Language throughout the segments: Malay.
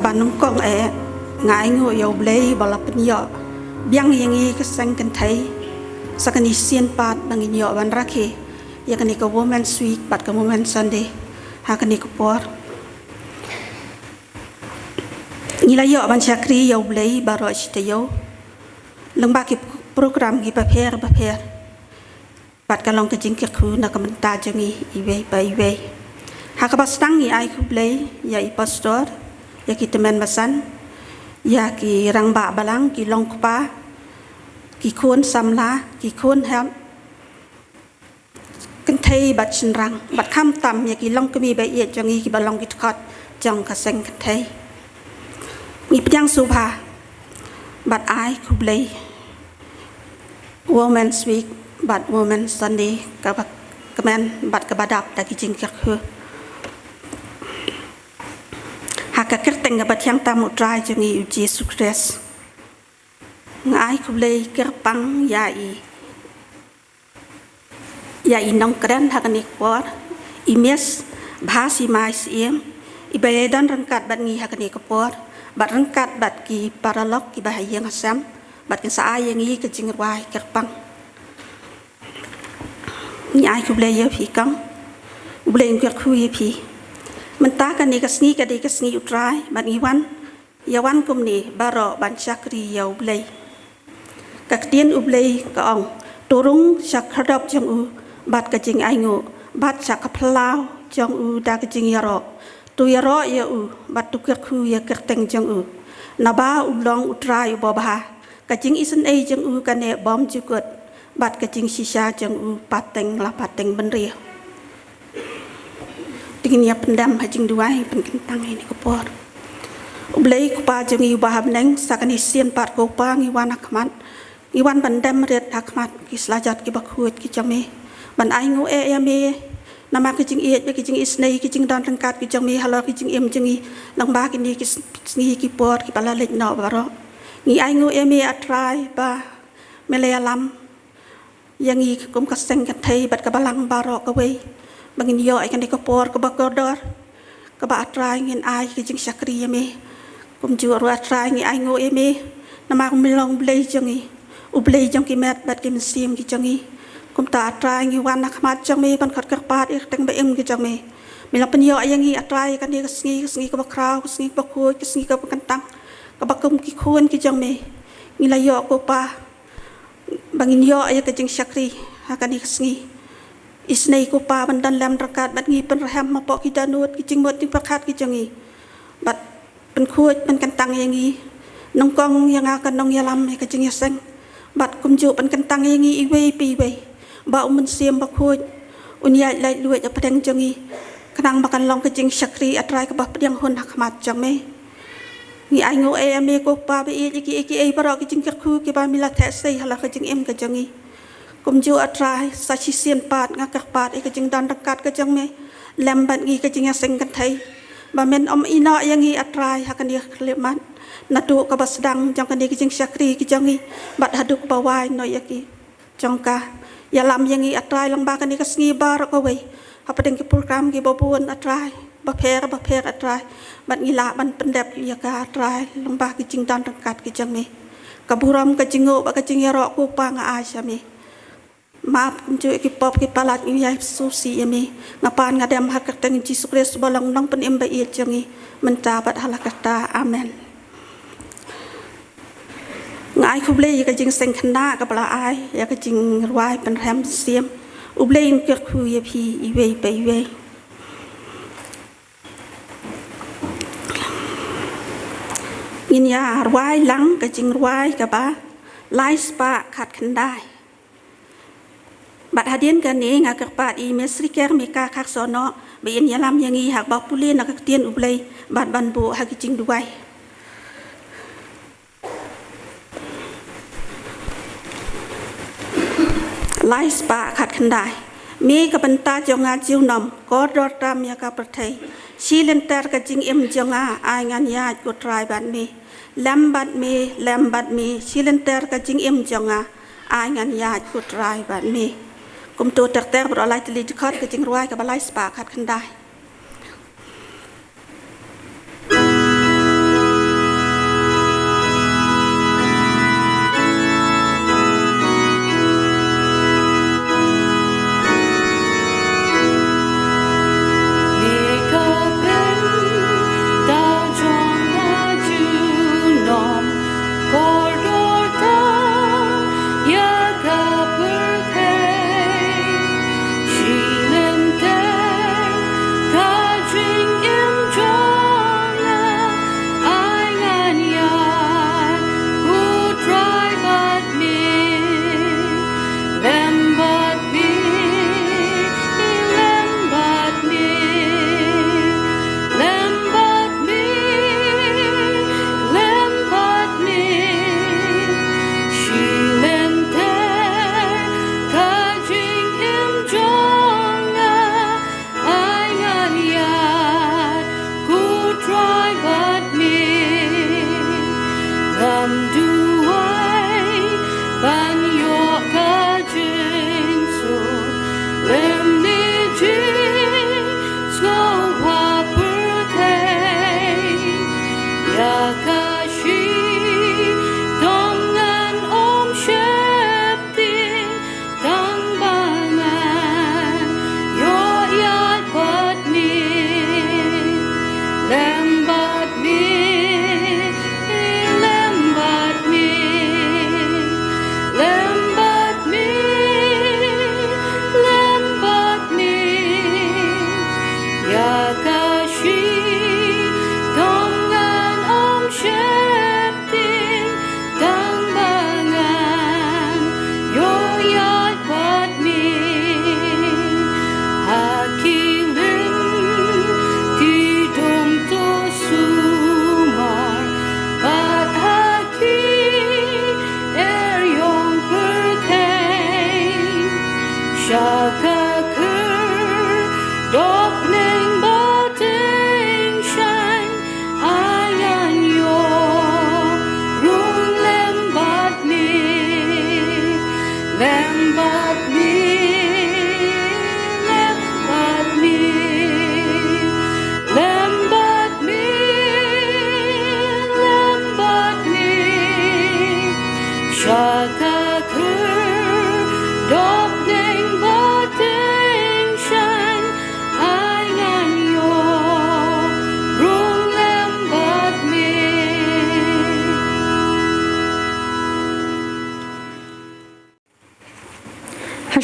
ban Nongkren I U Blei Un biang yangi keseng kentai sakani sian pat bangin yo wan rakhe yakani ko women's week pat ko women's Sunday hakani ko por nila yo ban chakri yo blei baro chitayo lengba ki program ki prepare pat kalong ke kyrkhu na kamenta jangi iwe ba iwe hakabastang ni ai ku blei ya I pastor ya ki teman basan ya ki rangba balang ki longpa ki khon samla ki khon help kentai bat chinrang bat kham tam ya ki long kemi ba ye jangi ki balong ki khot jong ka seng kentai ni pyang subha bat ai ku blei women's week bat women's Sunday ka kamen bat ka badap ta ki jing kyrkhu haka kerteng ga bat yang tamu trai jangi U Jesus Christ ngai ku blei kerpang ya I Nongkren I Miss Bhasimai Syiem I bayedan rangkat bat ngi hakani kapor bat rangkat bat ki paralog ki bahayang hasam bat ki saay yangi ke jingwai kerpang ni ai ku blei pi kang blei kyrkhu pi mentah kan ni kasni ka de kasni U Trai bat ngi wan yawan kum ni baro ban chakri U Blei kaktian U Blei ka ong turung chakradop jong u bat ka jing ai ngo bat chakaplau jong u da ka jing yaro tu yaro ya u bat tu kyrkhu ya kerteng jong u naba u long U Trai bo ba ka jing isen ai jong u ka ne bom jukut bat ka jing shisha jong u pateng la pateng benri tingin ya pendam hajing duai penkentang ini kopor U Blei ku pa jong U bahab neng sakani sian pat ko pa ngiwan akmat ngiwan bandam ret akmat ki slajat ki bakhut ki jame ban ai ngu ya me nama ki jing iet ki jing isnei ki jing dan rangkat ki jame hala ki jing em jingi langba ki ni ki sngi ki por ki pala lek no baro ngi ai ngu me atrai ba melayalam yangi kum ka seng ka thei bat ka balang baro ka wei bangin yo ai kan ko por ko bakodor ka ba atrai ngin ai ki jing sakri me kum ju ro atrai ngi ai ngu me nama kum long blei jangi U Blei jong ki met bat ki sim ki jangi kum ta atrai ngi wan akmat jong me ban khat ka pat ik teng ba em ki jong me milang pen yo yangi atrai kan ni sngi ko ba kraw sngi ba khoi ki sngi ko ba kantang ka ba kum ki khon ki jong me ngi la yo ko pa bangin yo ay ka jing sakri ha kan ni sngi isnei ko pa ban dan lam rakat bat ngi pen raham ma po ki danut ki jing mot ti pakhat ki jangi bat pen khoi pen kantang yangi nongkong yang akan nong yalam ka jingiaseng bat kumju pen kantang yangi iwe pi we ba umun siam ba khoi unya lai luet ya padang jangi kanang makan long ka jing sakri atrai ka ba padang hon hakmat jang me ni ai ngo me ko pa be ki ai baro ki jing kyrkhu ki ba mila the sei hala ka jing em ka jangi kumju atrai sa chi sian pat ngakak pat ka jing dan rakat ka jang me lam bat ngi ka jing aseng kan thai ba men ina yangi atrai hakan dia klemat natu ka basdang jang kan dia ki jing sakri ki jangi bat haduk bawai no yaki jangka ya lam yangi atrai lang ba kan dia ka sngi bar ka wei apa deng ki program ki babun atrai ba pher atrai bat ngila ban pendap ya ka atrai lang ba ki jing dan rakat ki jang me ka buram ka jingo ba ka jing yaro ko pa nga a sha me map kumju ki pop ki palat ngi yai susi yami ngapan ngadam hak teng Jesus Christ balong nong pen emba i jangi menta bat halakata amen ngai ku blei ka jing seng khna ka pala ai ya ka jing rwai pen ram siam U Blei kyrkhu ye phi iwe pe iwe in ya rwai lang ka jing rwai ka ba lai spa khat khandai bat hadien kan ni ngak pat I mesriker mika khak sono be in yalam yangi hak ba pulin nak tien U Blei bat ban bu hak jing duai lai spa khat khandai mi ka banta jonga jiu nom ko dor tam ya ka prathai silenter ka jing em jonga ai ngan ya ko trai ban mi lambat mi silenter ka jing em jonga ai ngan ya ko trai ban mi kum tu ter bro lai tli khot ka jing ruai ka balai spa khat khandai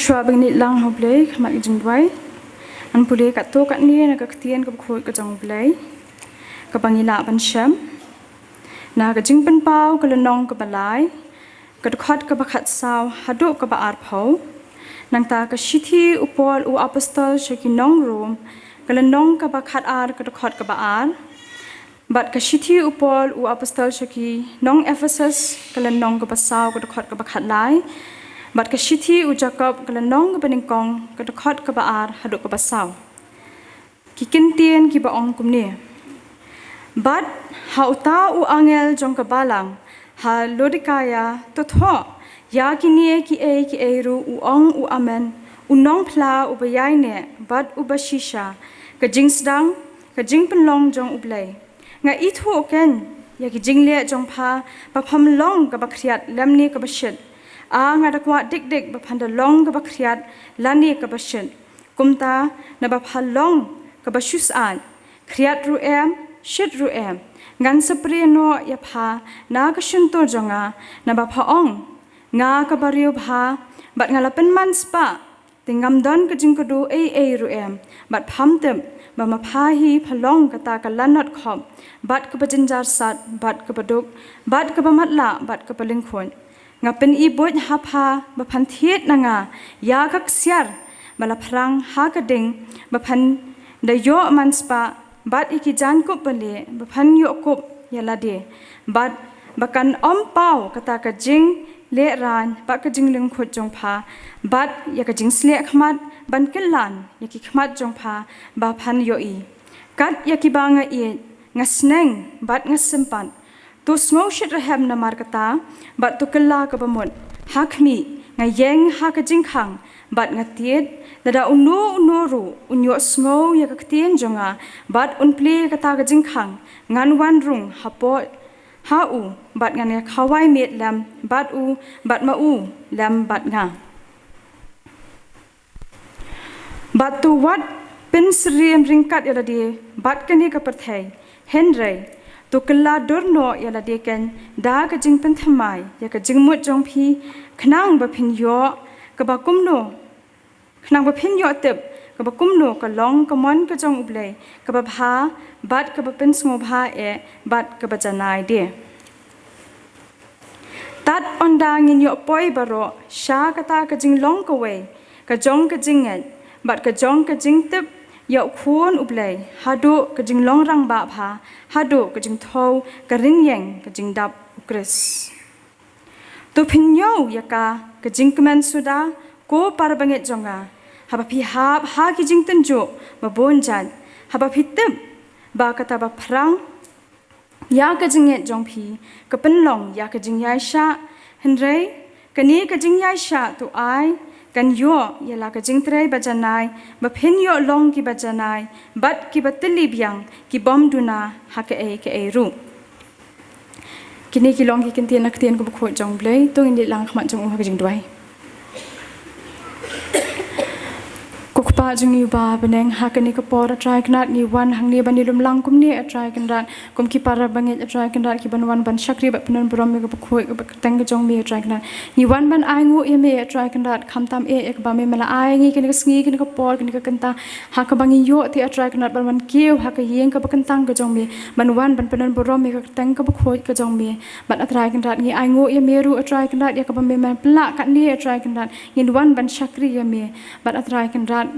shua bangni lang U Blei khmat jing dwai an pule kat to kat ni na ka ktien ka khoi ka jong Blei ka bangila ban Syiem na ka jing pen pau ka lenong ka balai ka khot ka bakhat saw hadu ka ba ar phau nang ta ka shithi upol u apostol shaki nong rom ka lenong ka bakhat ar ka khot ka ba ar bat ka shithi upol u apostol shaki nong Ephesus ka lenong ka ba saw ka khot ka bakhat lai bat ka shithi u Jacob ka lenong ka beningkong ka khot ka ba ar hadu ka ba saw ki kintien ki ba ong kumni bat ha uta u angel jong ka balang ha lodikaya to tho ya kinie ki e ru u ong u amen u nong phla u bayai ne bat u bashisha ka jing sdang ka jing penlong jong U Blei nga I thu ken ya ki jing le jong pha pa pham long ka bakriat lamni ka bashit a nga dakwa dik dik ba phanda long ka bakriat lani ka bashit kumta na ba phalong ka bashus an kriat ru em shit ru em ngan sapri no ya pha na ka shunto jonga na ba pha ong nga ka bariu bha bat ngala pen man spa tingam don ka jing ko do e ru em bat pham tem ba ma pha hi phalong ka ta ka lanot khom bat ka bajinjar sat bat ka baduk bat ka bamatla bat ka paling khon nga pen I boj ha pha ba phan thiet na nga ya kak siar bala phrang ha ka ding ba phan da yo man spa bat iki jan ko bale ba phan yo ko yala de bat bakan om pau kata ka jing le ran ba ka jing ling khot jong pha bat ya ka jing sle khmat ban kelan ya ki khmat jong pha ba phan yo I kat ya ki banga I nga sneng bat nga simpan tu sngo shit raham na mar kata bat tu kella ka bamot hakmi nga yeng ha ka jing khang bat nga tiet dada uno ru unyo sngo ya ka ktien jonga bat unple kata ka jing khang ngan wan rung hapo ha u bat ngan ya khawai met lam bat u bat ma u lam bat nga bat tu wat pen sriem ringkat ya di bat kani ka perthai henry tu kella dorno ya la de ken da ka jing pen thamai ya ka jing mut jong phi khnang ba phin yo ka ba kumno khnang ba phin yo tep ka ba kumno ka long ka mon ka jong U Blei ka ba bha bat ka ba pen sngewbha e bat ka ba janai de tat ondang in yo poi baro sha kata ka jing long ka we ka jong ka jing ngai bat ka jong ka jing tep yo khun U Blei hadu ka jing long rang ba pha hadu ka jing thau ka rin yeng ka jing dap ukris tu phin yo ya ka jing kmen suda ko parbanget jonga haba phi hab ha ki jing ten jo ba bon jan haba phi tep ba kata ba phrang ya ka jing et jong phi ka pen long ya ka jing yai sha henrei kani ka jing yai sha tu ai kan yo ya la ka jing trei ba janai ba phen yo long ki ba janai bat ki ba tili biang ki bom duna ha ka e ru kini ki long ki kin tien nak tien ko ba kho jong Blei to in lang khmat jong ha ka jing dwai kokpa jingi ba beneng hakani ka por try knat ni wan hangni bani lum lang kum ni try kandat kum ki para banget try kandat ki ban wan ban shakri ba penon brom me ka khoi ka tang ka jong me try kandat ni wan ban ai ngu ye me try kandat kham tam e ek ba me mala ai ngi kini ka sngi kini ka por kini ka kanta ha ka bangi yo ti try kandat ban wan kiu ha ka yeng ka ba kantang ka jong me ban wan ban penon brom me ka tang ka ba khoi ka jong me ban try kandat ni ai ngu ye me ru try kandat ya ka ba me man pla ka ni try kandat ni wan ban shakri ye me ban try kandat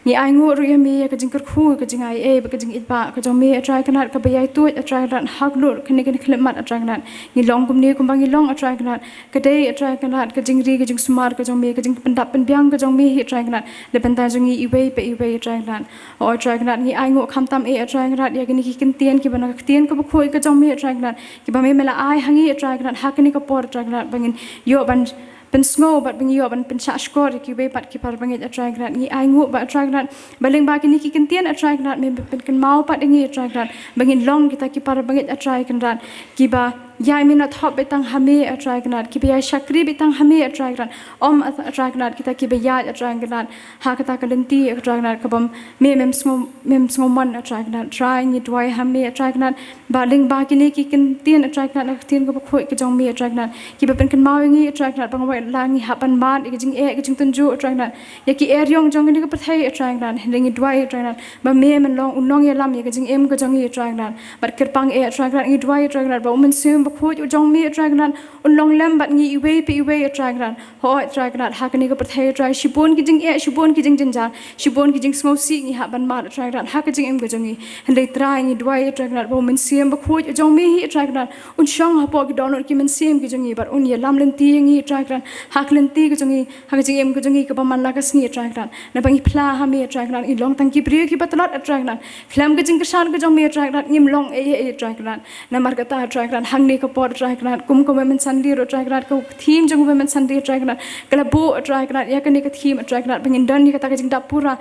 ni ai ngu ru ye me ka jing kyrkhu ka jing ai e ka jing itba ka jong me try kanat ka bayai tu try kanat hak lu kini kini khlem mat try kanat ni long kum ni kum bangi long try kanat ka dei try kanat ka jing ri ka jing smart ka jong me ka jing pendap pen biang ka jong me try kanat le pen ta jong i wei pe try kanat o try kanat ni ai ngu kham tam e try kanat ya kini ki kin tien ki bana ka tien ka ba khoi ka jong me try kanat ki ba me mela ai hangi try kanat hak ni ka por try kanat bangin yo ban pen sngo bat bangi yo ban pen cha skor ki be pat ki par bangi try kanat ni ai ngu ba try kanat baling ba kini ki kin tien try kanat me pen kan mau pat ngi try kanat bangin long kita ki par bangi try kanat ki ba yai mina thop betang hame atrai kanat ki be shakri betang hame atrai kanat om atrai kanat kita ki be ya atrai kanat ha kata kalenti atrai kanat kabam mem sngo man atrai kanat try ni dwai hame atrai kanat baling ba kini ki kin tien atrai kanat tien ko khoi ki jong me atrai kanat ki be pen kan mau ngi atrai kanat bang wai langi hapan ban ki jing e ki jing tunju atrai kanat ya ki er yong jong ni ko pathai atrai kanat ringi dwai atrai kanat ba me men long unong ye lam ye ki jing em ko jong ye atrai kanat bat kerpang e atrai kanat ngi dwai atrai kanat ba men sim ba khoi jong me atrai kanat unlong lem bat ngi iwe pe iwe atrai kanat ho atrai kanat ha kini ko pathai atrai shibon ki jing e shibon ki jing jinja shibon ki jing smo si ngi hapan ma atrai kanat ha ki jing em ko jong ni hande trai ngi dwai atrai kanat ba men sim ba khoi jong me hi atrai kanat un shong ha po ki donor ki men sim ki jong ni bat un ye lam len ti ngi atrai kanat ha klen ti ki jong ni ha ki jing em ko jong ni ka ba man la ka sngi atrai kanat na bang phla ha me atrai kanat i long tang ki pri ki batlot atrai kanat khlam ki jing ka shan ko jong me atrai kanat ngim long e atrai kanat na mar ka ta atrai kanat hang ni ka por atrai kanat kum ko men sandi ro atrai kanat ko thim jong men sandi atrai kanat kala bo atrai kanat ya ka ni ka thim atrai kanat bangin dan ni ka ta ka jing da pura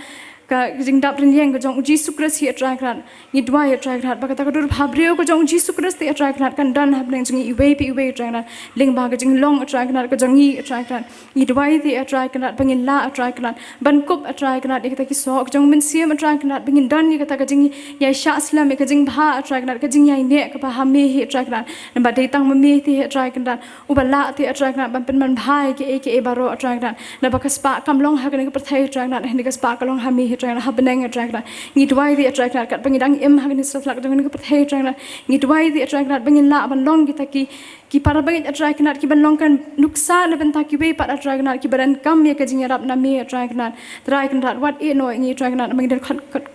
ka jing dap rin yang ko jong Jesus Christ hi atrai kanat ni dwai atrai kanat ba ka ta ka dur bhabreo ko jong Jesus Christ ti atrai kanat kan dan hab leng jing i we pi we atrai kanat ling ba ka jing long atrai kanat ko jong ni atrai kanat ni dwai ti atrai kanat bangin la atrai kanat ban kup atrai kanat ka ta ki so jong men siam atrai kanat bangin dan ni ka ta ka jing ya sha islam ka jing bha atrai kanat ka jing yai ne ka ba ha me hi atrai kanat ba dei tang me ti atrai kanat u ba la ti atrai kanat ban pen man bhai ke e baro atrai kanat na ba ka spa kam long ha ka ni ka prathai atrai kanat ni ka spa ka long ha me atrai kanat ha benang atrai kanat ni dwai ti atrai kanat kat bangin dang em ha ni sa flak jong ni ka prathai atrai kanat ni dwai ti atrai kanat bangin la ban long kita ki para bangit atrai kanat ki ban long kan nuksa na ben ta ki we pat atrai kanat ki badan kam ye ka jing rap na me atrai kanat trai kanat what e no ni atrai kanat bangin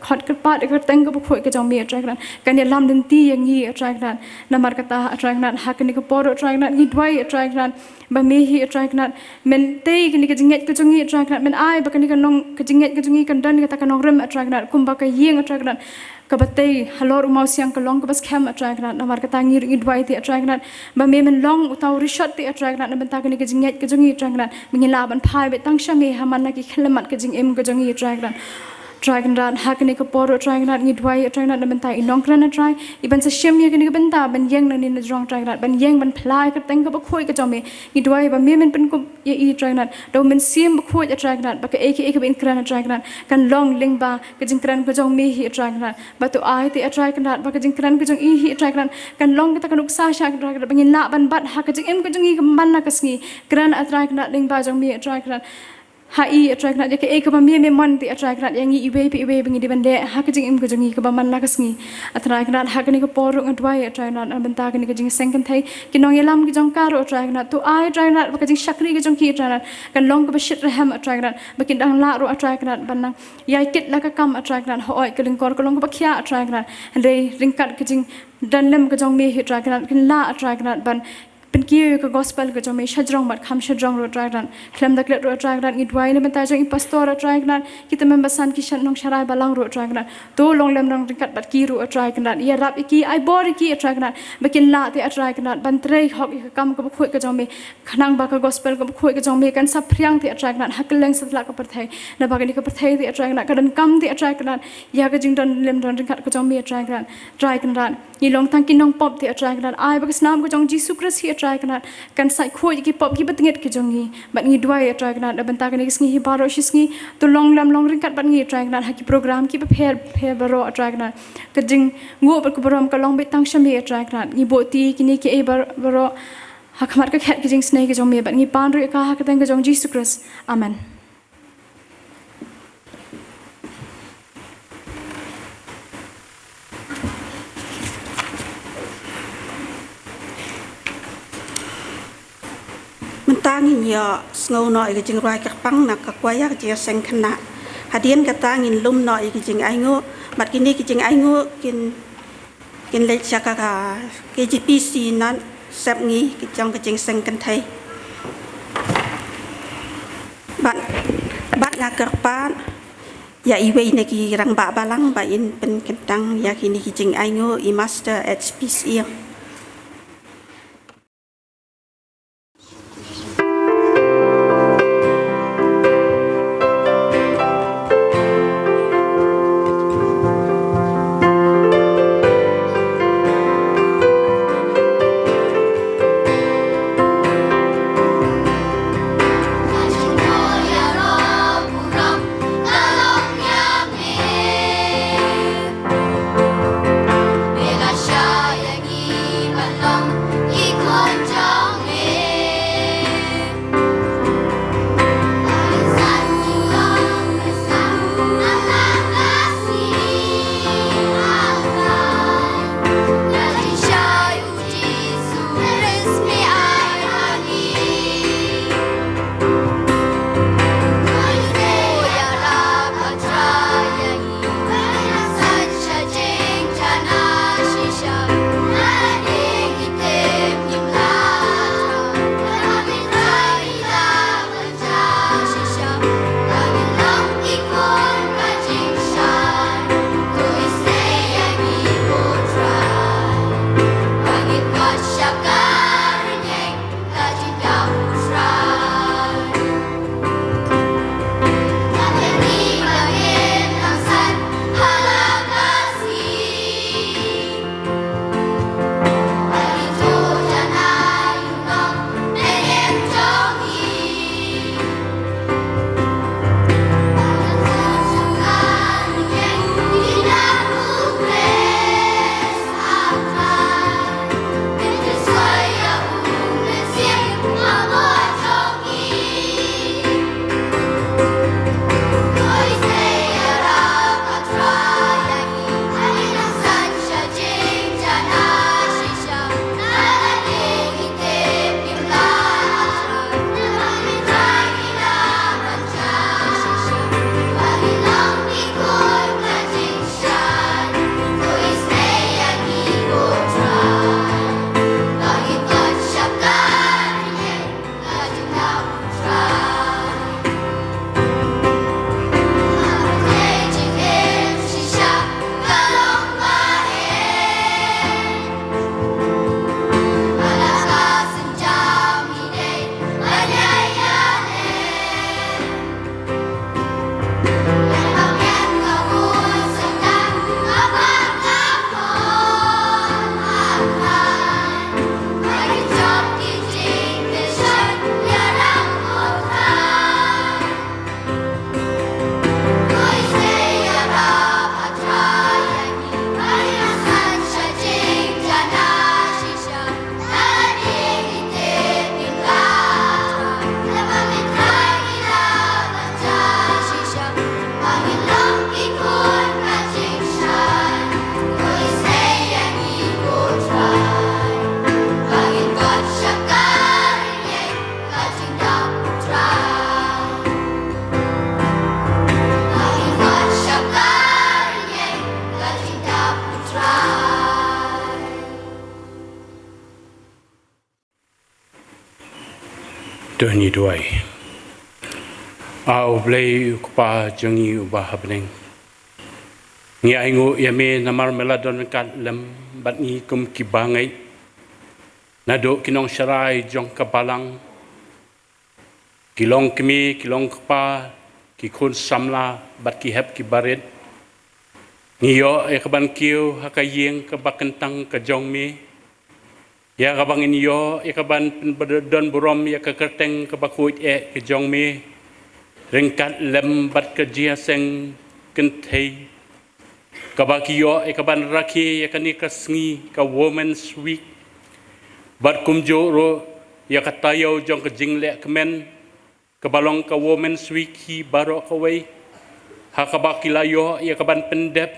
khot ka pat ka teng ka khoi ka jong me atrai kanat kan ye lam den ti yang ni atrai kanat na mar ka ta atrai kanat ha ka ni ka por atrai kanat ni dwai atrai kanat ba me hi atrai kanat men te ki ni ka jinget ka jong ni atrai kanat men ai ba ka ni ka nong ka jinget ka jong ni kan dan ka ta ka nong rem atrai kanat kum ba ka yeng atrai kanat ka batei halor umau siang ka long ka bas kham atrai kanat na mar ka ta ngir i dwai ti atrai kanat ba me men long utau rishot ti atrai kanat na ben ta ka ni ka jinget ka jong ni atrai kanat mingin la ban phai be tang sha me ha man na ki khlemat ka jing em ka jong ni atrai kanat try kan ran ha kan ka por try kan ni dwai try na ben ta i Nongkren I try i ban sa shem ye kan ka ben ta ban yeng na ni na jong try kan ban yeng ban phlai ka teng ka ba khoi ka jome ni dwai ba me men pen ko ye i try na do men sim ba khoi try kan ba ka e ka ben kran try kan long ling ba ka jing kran ka jong me hi try kan ba to ai ti try kan ba ka jing kran ka jong i hi try kan long ka ta kan uksa sha try kan ban la ban bat ha ka jing em ka jong i ka man na ka sngi kran try kan ling ba jong me try kan ha i atrai kanat ya ka ba me man ti atrai kanat yang i we pi we bingi di bande ha ka jing im ka jongi ka ba man la ka sngi atrai kanat ha ka ni ka por ngadwai atrai kanat ban ta ka ni ka jing seng kan thai ki nong yelam ki jong karo atrai kanat to ai atrai kanat ba ka jing shakri ka jong ki atrai kanat kan long ka ba shit raham atrai kanat ba kin dang la ro atrai kanat ban nang yai kit la ka kam atrai kanat ho oi ka ling kor ka long ka ba khia atrai kanat hande ringkat ka jing dan lem ka jong me hi atrai kanat kin la atrai kanat ban pen kiwei ka gospel ka jong me shajrong bat kham shajrong ro trai kan khlam dak let ro trai kan ngi dwai ne benta jong pastor ro trai kan kita member san ki shan nong sharai balang ro trai kan to long lem nong kat bat ki ro trai kan ya rap iki ai bor iki trai kan bakin la te trai kan ban trei hok ka kam ka khoi ka jong me khanang ba ka gospel ka khoi ka jong me kan sa phriang te trai kan hakeleng satla ka parthai na ba ni ka parthai te trai kan kan kam te trai kan ya ka jing don lem don kat ka jong me trai kan ni long tang ki nong pop te trai kan ai ba ka snam ka jong Jesus Christ hi try kan sai khoi ki pop ki batnget ki jongi bat ngi dwai try kan da banta kan ngi hi baro shisngi to long ring kat bat ngi try kan ha ki program ki ba pher baro try kan ka jing ngo ba ko barom ka long be tang shami try kan ngi boti ki ni ki e baro ha khamar ka khat ki jing snai ki jong me bat ngi pan ri ka ha ka tang ka jong Jesus Christ amen mentangin ya sngo no i jing rai ka pang na ka kwaya Jingiaseng khana hadien ka tangin lum no i jing ai ngo mat kini ki jing ai ngo kin le chaka ka KGPC nan sep ngi ki jong ka Jingiaseng kan thai bat nga kerpan ya i we ne ki rang ba balang ba in pen kentang ya kini ki jing ai ngo I master HPC Tuhan Duai. U Blei Un Jingiaseng habneng. Ngi aingu yame namar meladon kat lem bat ngi kum ki bangeit. Nado kinong syarai jong ka balang. Kilong kemi kilong kpa ki kun samla bat ki hep ki barit. Ngiyo kaban kiu hakayeng ka bakentang ka jong mi. Ya kabang inyo, ya kaban don burom ya kekerteng kebakuit ke jong mi, ringkat lembat ke Jingiaseng kentei, kabakiyo kaban raki ya kani kasngi ka Women's Week, bat kumjoro ya katayo jong ke jinglek kemen, kebalong ka Women's Week hi baro kawai, hakabakilayo ya kaban pendep,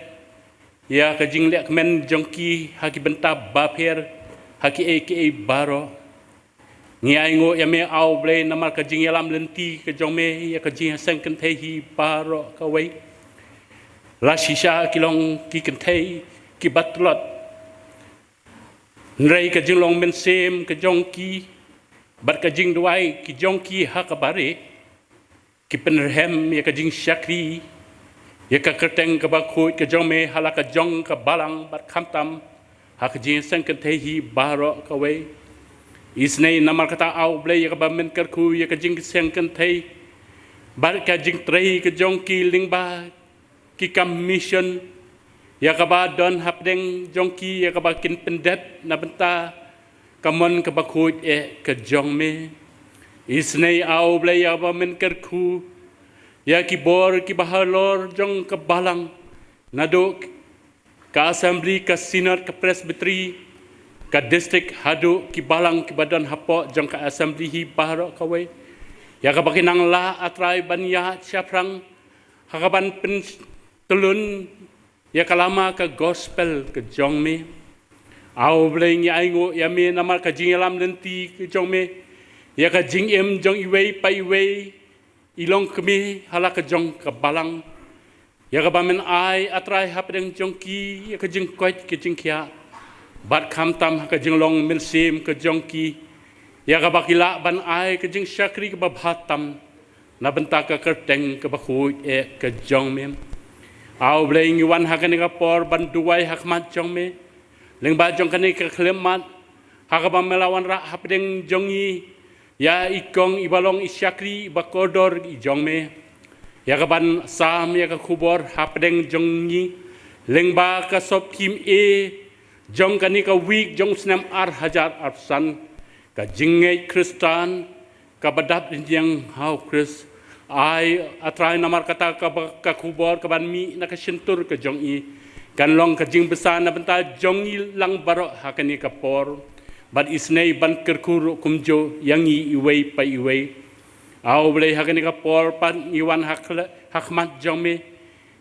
ya ke jinglek kemen jongki haki bentab bapir. Haki aka baro ngi aingo ya me au blei namar ka jingialam lenti ke jong me ya ka Jingiaseng kentei hi baro ka wei la shisha kilong ki kentei ki batlot nrei ka jinglong men sem ke jong ki bat ka jing duai ki jong ki ha ka bare ki penrhem ya ka jing syakri ya ka kerteng ka bakut ke jong me hala ka jong ka balang bat khamtam hak Jingiaseng kentei hi baro kawai isnei namar kata au blei ya kabamen kyrkhu ya ka Jingiaseng kentei bar ka jing trei ke jongki lingba ki commission ya kabadon hapdeng jongki ya kabakin pendep na benta kamon kabakut ke jong me isnei au blei ya kabamen kyrkhu ya ki bor ki bahalor jong ka balang naduk ka assembly ka synod ka presbytery ka district hadu ki balang ki badan hapo jong ka assembly hi baro kawai ya ka bakinang la atrai banya chaprang hakaban pen telun ya kalama ka gospel ke jong me au bleng ya aingo ya me namar ka jingialam lenti ke jong me ya ka jingem jong iwei pa iwei ilong kemi hala ka jong ka balang ya ka bamen ai atrai hapdeng jongki ya ka jing koit ke jing kia bat khamtam ka jing long men sim ke jongki ya ka bakila ban ai ke jing syakri ke babhatam na benta ka kerteng ke bakut ke jong mem au bleng wan hakane ka por ban duai hakmat jong me leng ba jong kane ka khlemat hakaba melawan ra hapdeng jongi ya ikong ibalong isyakri bakodor i jong me ya kaban sam ya ka kubor hapdeng jongi lengba ka sop kim jong kani ka week jong snam hajar arsan ka jingei kristan ka badap yang hau kris ai atrai namar kata ka kubor ka ban mi na ka sentur ka jongi kan long ka jing besar na benta jongi lang barok hakani ka por bad isnei ban kyrkhu kumjo yangi iwei pa iwei au blei hakani ka por pan iwan hakmat jome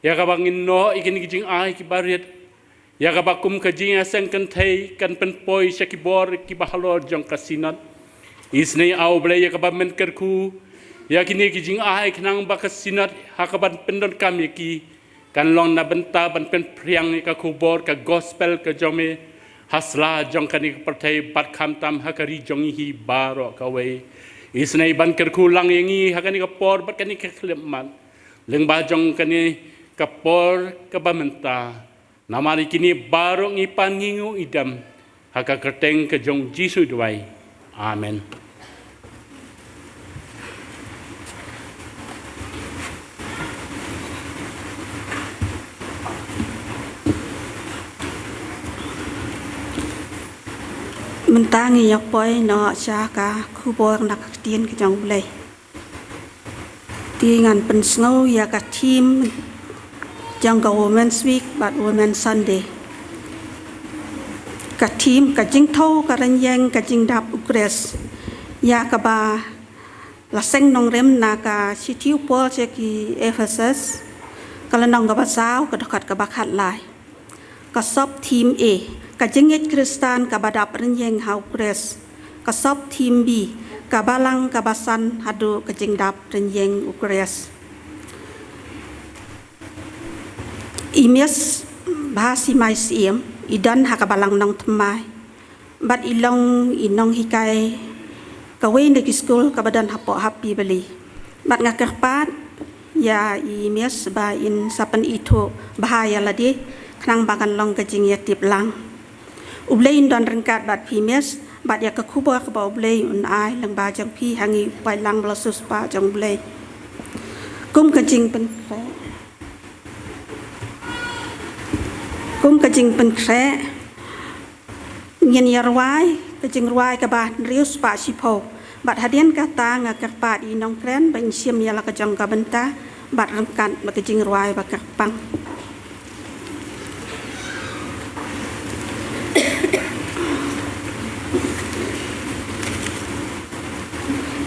ya ka bangin no ikini jing ai ki barit ya ka bakum ka Jingiaseng kentei kan penpoi syakibor ki bahalor jong ka synod isnei au blei ya ka bamen kyrkhu ya kini ki jing ai kinang ba ka synod hakaban pendon kami ki kan long na benta ban pen priang ka kubor ka gospel ka jome hasla jong kani partai bat khamtam hakari jongi hi baro ka wei isnei ban kyrkhu lang yangi hakani ka por bat kani ka khleman leng ba jong kani ka por ka bamenta namari kini baro ngi pan ngingu idam haka kerteng ke jong Jisu duai amen mentangi ya poi no syaka kubor nak tien ke jong blei tingan pensngau ya ka team jong ka Women's Week bat Women's Sunday ka team ka jing thau ka ran yang ka jing dap ukres ya ka ba la seng nong rem na ka sitiu pol che ki Ephesus kala nong ka ba sao ka dokat ka ba khat lai ka sop team A ka jingit kristan ka badap renyeng hau pres ka sop team B ka balang ka basan hadu ka jingdap renyeng ukres I Miss Bhasimai Syiem idan ha ka balang nong tmai bat ilong inong hikai kawai negi school kabadan hapo happy beli bat ngakerpat ya I miss bain sapan itu bahaya ladi kenang bagan long kajing ya tip lang U Blei Un don rengkat bat pimes bat ya kekubur ke U Blei Un ai lang bajang pi hangi pai lang belasus pa jong Blei kum kajing pen Nyen yarwai kajing ruai ka ba rius pa sipo bat hadian kata ngakerpat I Nongkren I Syiem yala kajong ka benta bat rengkat ba kajing ruai ba kerpang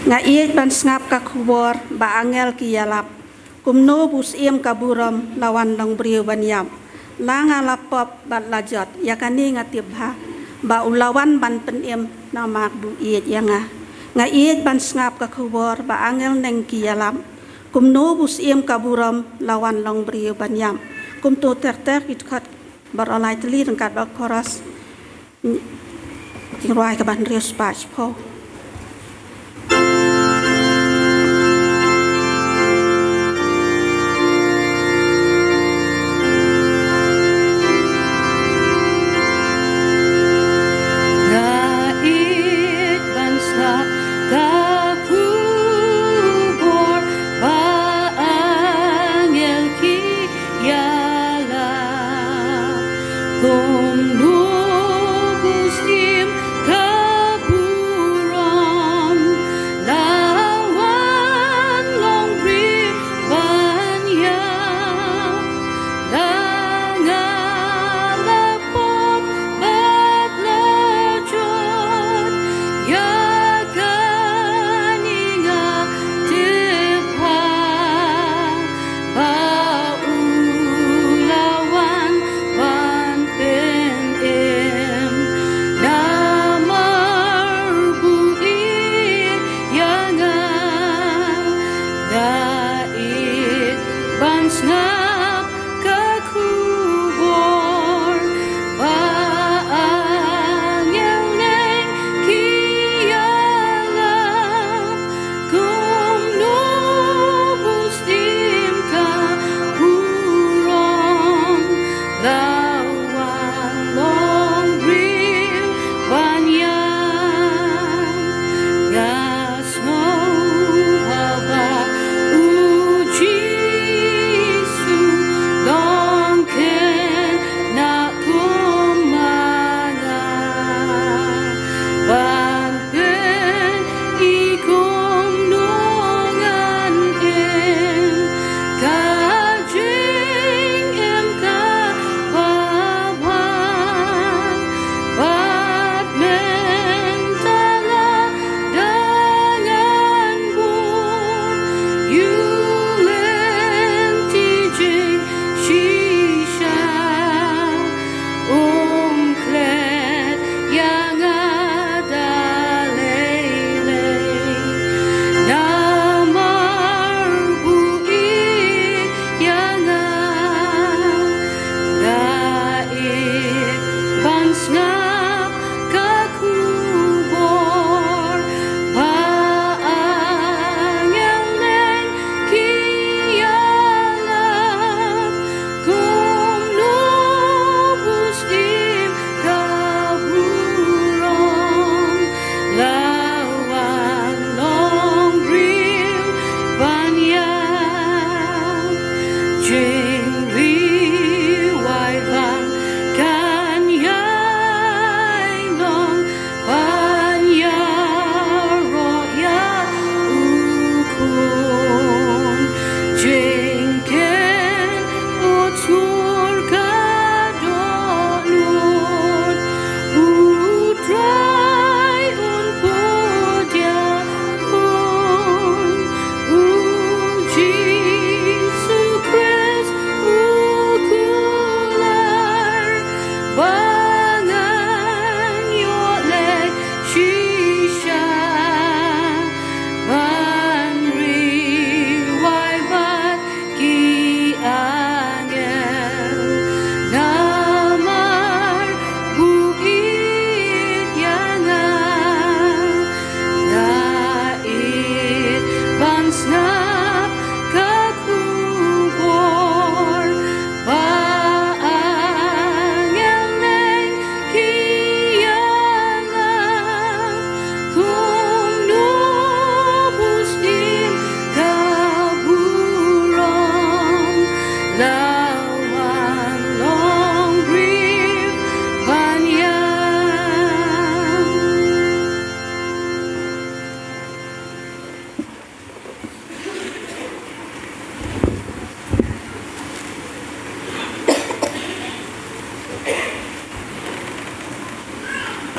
nga iet ban ngap ka kubor ba angel ki yalap kumno bus iem kaburam lawan long brio banyam langa lapop bat lajot yakani ngatibha ba ulawan ban penem namak bu iet yanga nga iet ban ngap ka kubor ba angel neng ki yalap kumno bus iem kaburam lawan long brio banyam kum to ter it khot bar alai tli rengkat ba koras tingruai ka ban rius patch po Kong nubus im kabur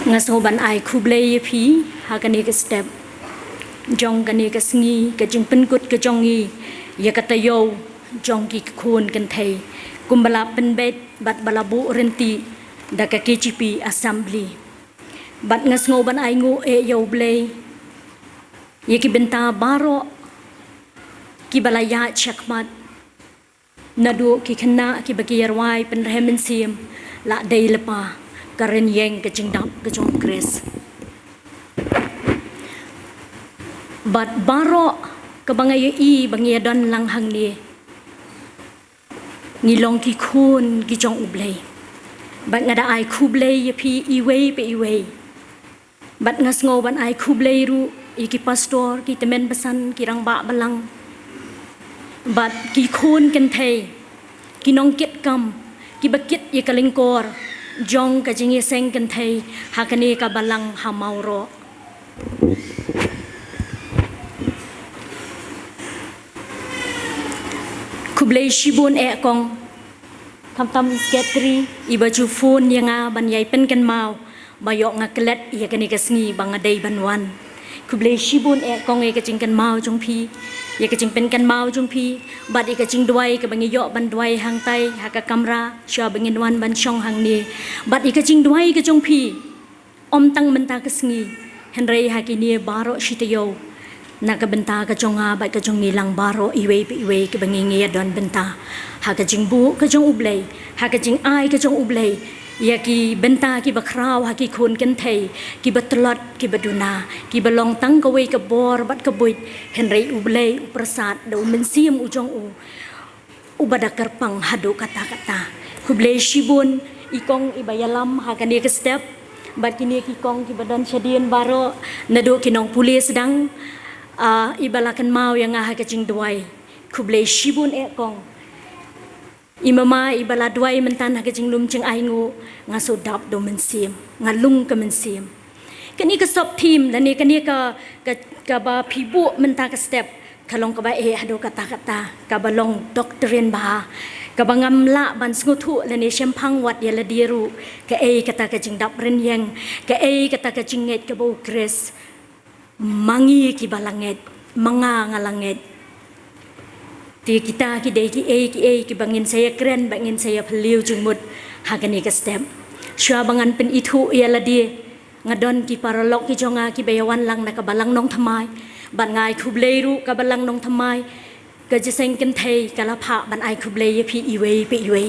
ngasoban ai khu blei phi ha kani ka step jong kani ka sngi ka jing pen kut ka jongi ya ka tayo jong ki khun kan thei kumbala pen bet bat balabu renti da ka KGP assembly bat ngasngoban ai ngu e yo blei ye ki benta baro ki balaya chakmat nadu ki khna ki bagiyarwai pen remen siem la dei lepa karen yeng ke jingdap ke jong kres bat baro ke bangai i bangai don lang hang ni ngilong ki khun ki jong ublei bat ngada ai khu blei phi i wei pe i wei bat ngasngo ban ai khu blei ru i ki pastor ki temen pesan ki rang ba balang bat ki khun ken thei ki nong ket kam ki bakit ye kalingkor jong ka jingiaseng kan thei hakani ka balang ha Mawroh kublei shibun e kong tam sketri iba ju phone yanga ban yai pen kan mau bayok ngaklet ya kani ka sngi bangadei banwan kublei shibun e kong e ka jing kan mau jong phi ya ka jing pen kan mau jong phi bat e ka jing dwai ka bangi yo ban dwai hang tai ha ka kamera sha bangin wan ban chong hang ni bat e ka jing dwai ka jong phi om tang menta ka sngi henrei ha ki ni baro shitayo na ka benta ka jonga bat ka jong ni lang baro iwe ka bangi ngi don benta ha ka jing bu ka jong ublei ha ka jing ai ka jong ublei ya ki benta ki bakraw ha ki khun kan thei ki batlot ki baduna ki balong tang ka wei ka bor bat ka buit henrei ublei uprasad do men siem u jong u badakar pang hadu kata kublei shibun ikong ibayalam ha kan ka step bat kini ki kong ki badan shadien baro nado kinong pulis dang ibalakan mau yang ha ka jing duai kublei shibun e kong imama ibala duai mentan ha ka jing lum jing ai ngu ngaso dap do men siem ngalung ka men siem kani ka sop team dan ni kani ka ba phibu menta ka step kalong ka ba e hado kata ka balong doctrine ba ka bangam la ban sngutu le ni shempang wat ya la diru ka e kata ka jing dap ren yang ka e kata ka jinget ka bo kres mangi ki balanget manga ngalanget ti kita ki dei ki bangin saya keren bangin saya peliu jumut hagani ka step sya bangan pen itu ya la di ngadon ki paralok ki jonga ki bayawan lang na ka balang nong thamai ban ngai khublei ru ka balang nong thamai ka jiseng ken thei kala pha ban ai khublei phi iwe pe iwe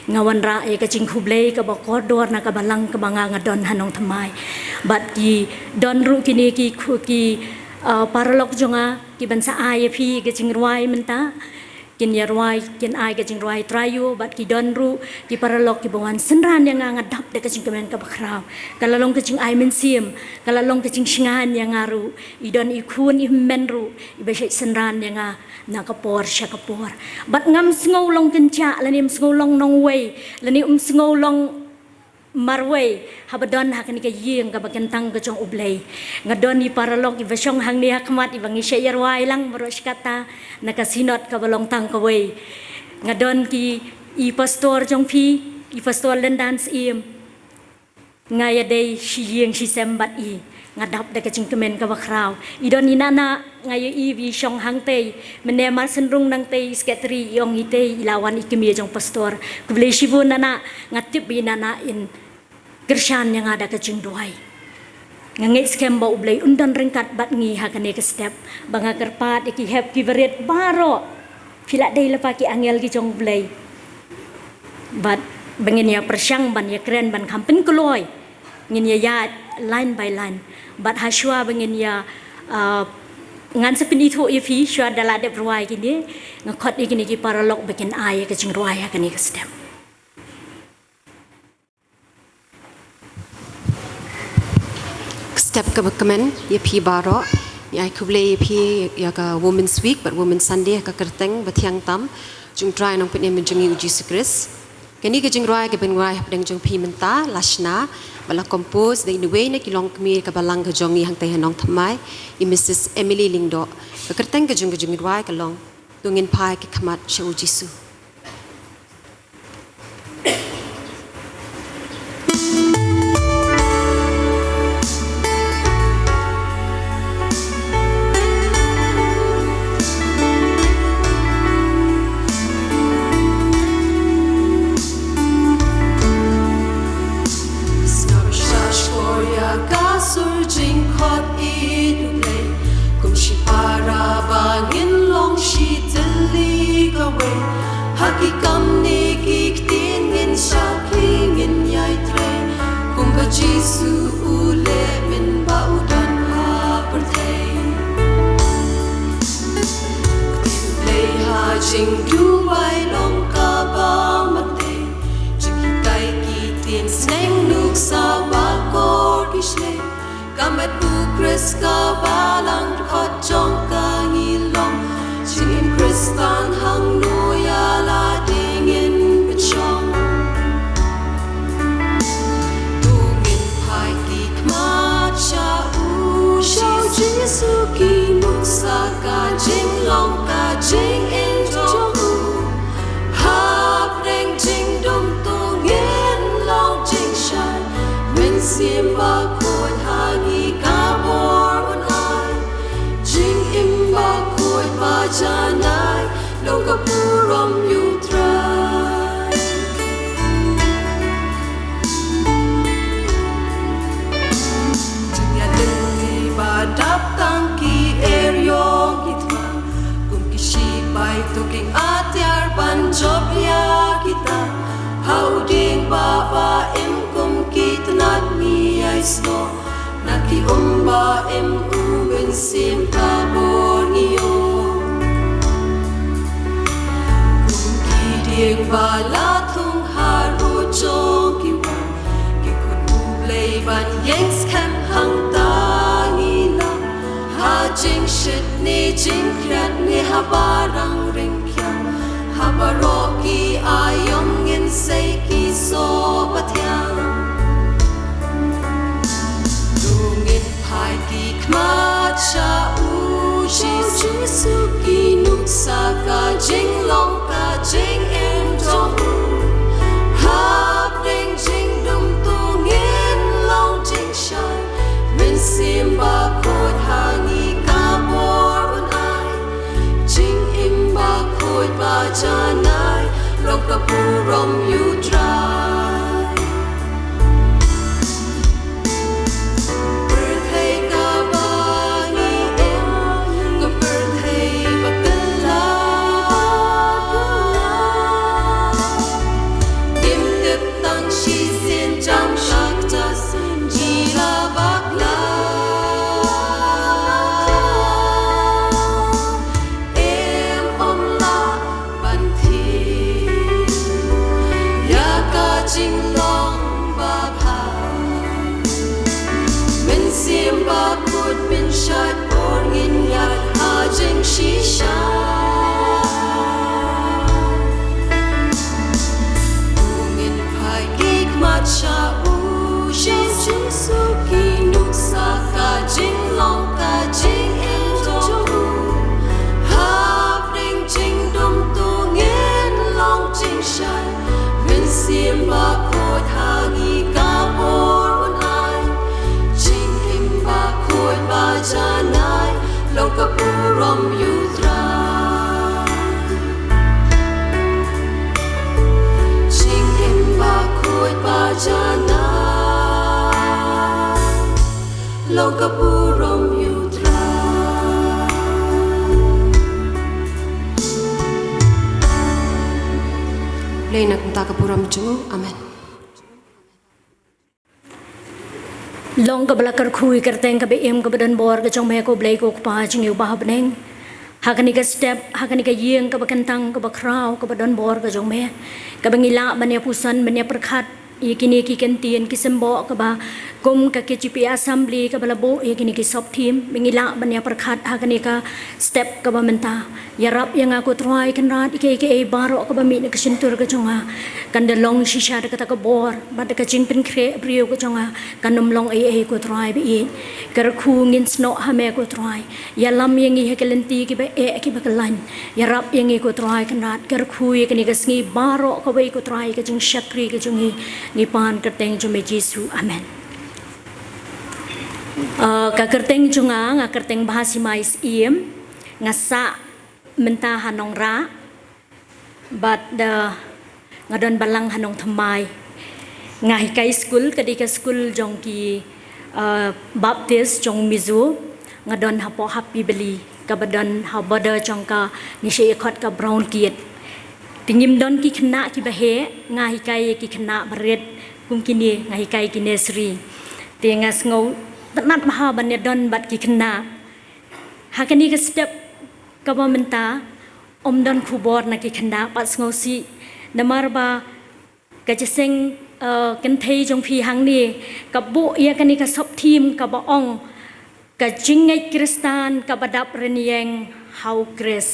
ngawan ra e ka jing khublei ka bokor dor na ka balang ka banga ngadon hanong thamai bat ki don ru kini ki khu ki paralok jonga ki ban sa ai phi ka jing ruai menta kin ya ruai kin ai ka jing ruai trayu bat ki don ru ki paralok ki bawan senran yang ngadap de ka jing kemen ka bakrau kala long ka jing ai men siem kala long ka jing shingan yang ngaru I don I khun I men ru I ba senran yang na ka por sha ka por bat ngam sngo long kin cha la nim sngo long nong wei la ni sngo long marway habadon hakani ka yeng ka bagantang ka jong ublei ngadon I paralok I basong hang ni hakmat I bangi syarwai lang baros kata nakasinot ka balong tang ka wei ngadon ki I pastor jong phi I pastor lendan siem ngaya dei shiyeng shi sembat I ngadap da ka jingkemen ka bakraw I don inana ngaya I vi song hang tei menema senrung nang tei sketri yong ite ilawan ikemi jong pastor kublei shibun nana ngatip inana in Gershan yang ada ke jing duai ngangit skem ba ublei undan ringkat bat ngi hakane ke step banga kerpat iki heb ki berit baro pila dei lepa ki angel ki jong ublei bat bangin ya persyang ban ya keren ban kampen keloi ngin ya line by line bat haswa bangin ya ngan sepin itu ifi sywa dala de ruai kini ngakot ikini ki paralok bikin ai ke jing ruai hakane ke step step ka bakamen ya pi baro ya kublei pi ya ka women's week but women's sunday ka kerteng bathiang tam jung trai nong pene menjungi uji sekres kani ka jing roi ka ben roi pedang jung pi menta lashna bala compose de inwe ne kilong kmi ka balang ka jongi hang tai hanong thamai I Mrs Emily Lingdo ka kerteng ka jung roi ka long tungin pai ka khamat sha uji su Kamet Chris ka balang khot chong ka ngilong Jing Kristan hang nuya la dingin bechong Tungin pai ki kmat cha u shao Jesu ki muksa ka jing long ka jing in jong hap deng jing dum tungin long jing shan men sim ba khot hangi ka bor un ai jing im ba khot ba janai long ka purom U Trai Jingiaseng ba dap tang ki eryong kitwa kum ki shi bai tuking atyar ban job ya kita how ding ba im kum kitnat ni ai sno naki umba im uben sim ka bor ngiyo kum ki ding ba la thung haru chong ki wa ki khot U Blei ban yengs kam hang ta ni la ha jing shit ni jing krat ni ha barang ring kya ha baro ki ayong in say ki so patyang Pai ki kmat cha u Jesu ki nuksa ka jing long ka jing em dong hap ding jing dum tungin long jing shan min sim ba khot hangi ka bor un ai jing im ba khot ba janai long ka purom U Trai Kapurom U Trai Lena kunta kapurom jungu amen Long ka bala kyrkhu kerteng ka be em ka badan bor ka chong me ko blei ko pa sngewbha beneng hakani ka step hakani ka yeng ka bakantang ka bakrau ka badan bor ka chong me ka bangila banya pusan banya perkhat yakini ki kentien ki sembo ka ba kum ka KGP assembly ka balabo yakini ki sop team bangila banya perkhat hakani ka step ka ba menta yarap yang aku try kan rat ke baro ka ba mi ka sintur ka chonga kan de long shisha ka ta ka bor ba ka jing pen kre brio ka chonga kan nom long ai ko try bi kyrkhu ngin sno ha me ko try ya lam yang hi kelenti ki ba ki ba kalan yarap yang ko try kan rat kyrkhu yakini ka sngi baro ka ba ko try ka jing shakri ka jungi ni pan kerteng jume Jesu amen ka kerteng junga nga kerteng Bhasimai Syiem ngasa menta hanong ra but the ngadon balang hanong thamai ngai kai school kadika school jong ki baptist jong mizu ngadon hapo happy beli kabadon habada jong ka ni she khot ka brown kiet tingim don ki khna ki bahe ngai kai ki khna baret kum kini ngai kai ki nesri tenga sngo tanat maha ban don bat ki khna hakani ka step kabamenta omdon khubor na ki khna pat sngo si namarba kajaseng กันเทยจงพีหังนี่กับบุเอียกันนี่กับศพทีมกับบ่องกับจิงไงคริสตานกับบัดับเรนยังเฮาเกรส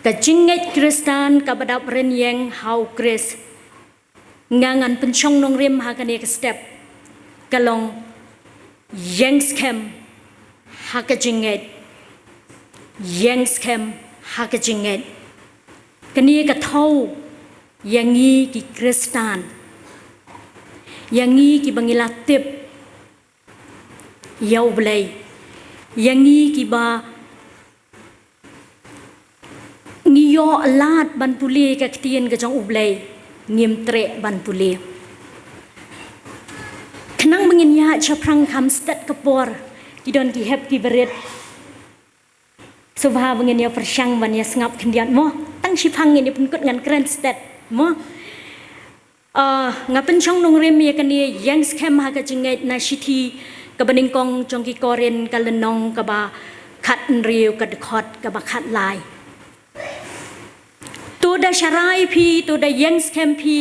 กับจิงไงคริสตานกับบัดับเรนยังเฮาเกรสงานเป็นช่องนงเรียมหากันนี่กับสเต็ปกะลองยังสแคมหากจิงไงยังสแคมหากจิงไงกันนี่กับเท่าyang ni ki Kristen, yang ni ki bangilatip, U Blei, yang ni ki ba ngiyo alat ban puli ka ketien ka jong U Blei, ngim tre ban puli. Kenang mengin ya chaprang kam stat kapor, ki don ki hep ki berit. Subha mengin ya persyang ban ya sengap kendian mo, tang sipang ini pun kut ngan keren stat. Mo ngapen chong nong rem ya kan ni yang scam ha ka jingai na shiti ka baning kong chong ki koren ka lenong ka ba khat riu ka khot ka ba khat lai to da sharai phi to da yang scam phi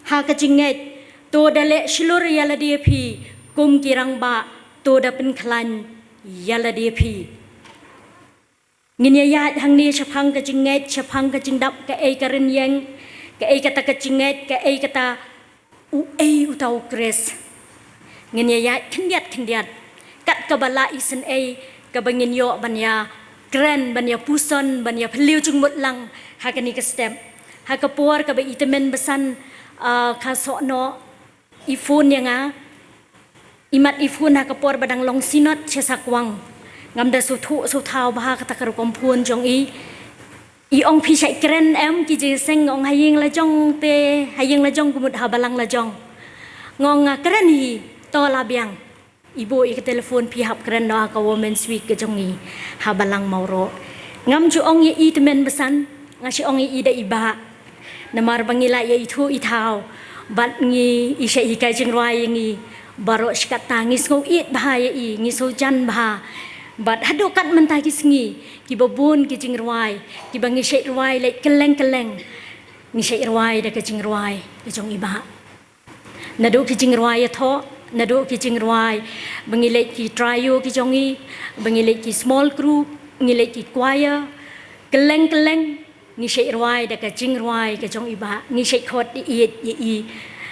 ha ka jingai to da le shlur ya la dia phi kum kirang ba to da pen khlan ya la dia phi ngin ya hang ni chapang ka jingai chapang ka jingdap ka ei ka ren yang ka ay kata kacinget, ka ay kata uay utaw kres. Nganyayat, kendiat. Kat kabala isan ay, kabangin yo banya, kren, banya puson, banya peliw chung mutlang, hakani ka step. Hakapuar ka ba itamen basan, kasok no, ifun ya nga, imat ifun hakapuar badang long sinot siya sakwang. Ngamda sutaw baha katakarukumpun jong I ong pi chạy kren em ki Jingiaseng ong haying la jong te haying la jong kumut ha balang la jong ngong kren hi to la biang ibu I ke telefon pi hap kren no ka women's week ke jong I ha balang Mawroh ngam ju ong I temen besan ngasi ong I da iba namar bangila ya itu itau bat ngi I sha I kai jing roi ngi baro skat tangis ngau it bahaya I ngi so jan bah bat hadokat mentai ki sengi ki babun ki jing rwai ki bangi syait rwai lai keleng ni syait rwai da ka jing rwai ka jong iba nadu ki jing rwai tho nadu ki jing rwai bangi lai ki trio ki jong I bangi lai ki small group ngi lai ki choir keleng ni syait rwai da ka jing rwai ka jong iba ni syait khot I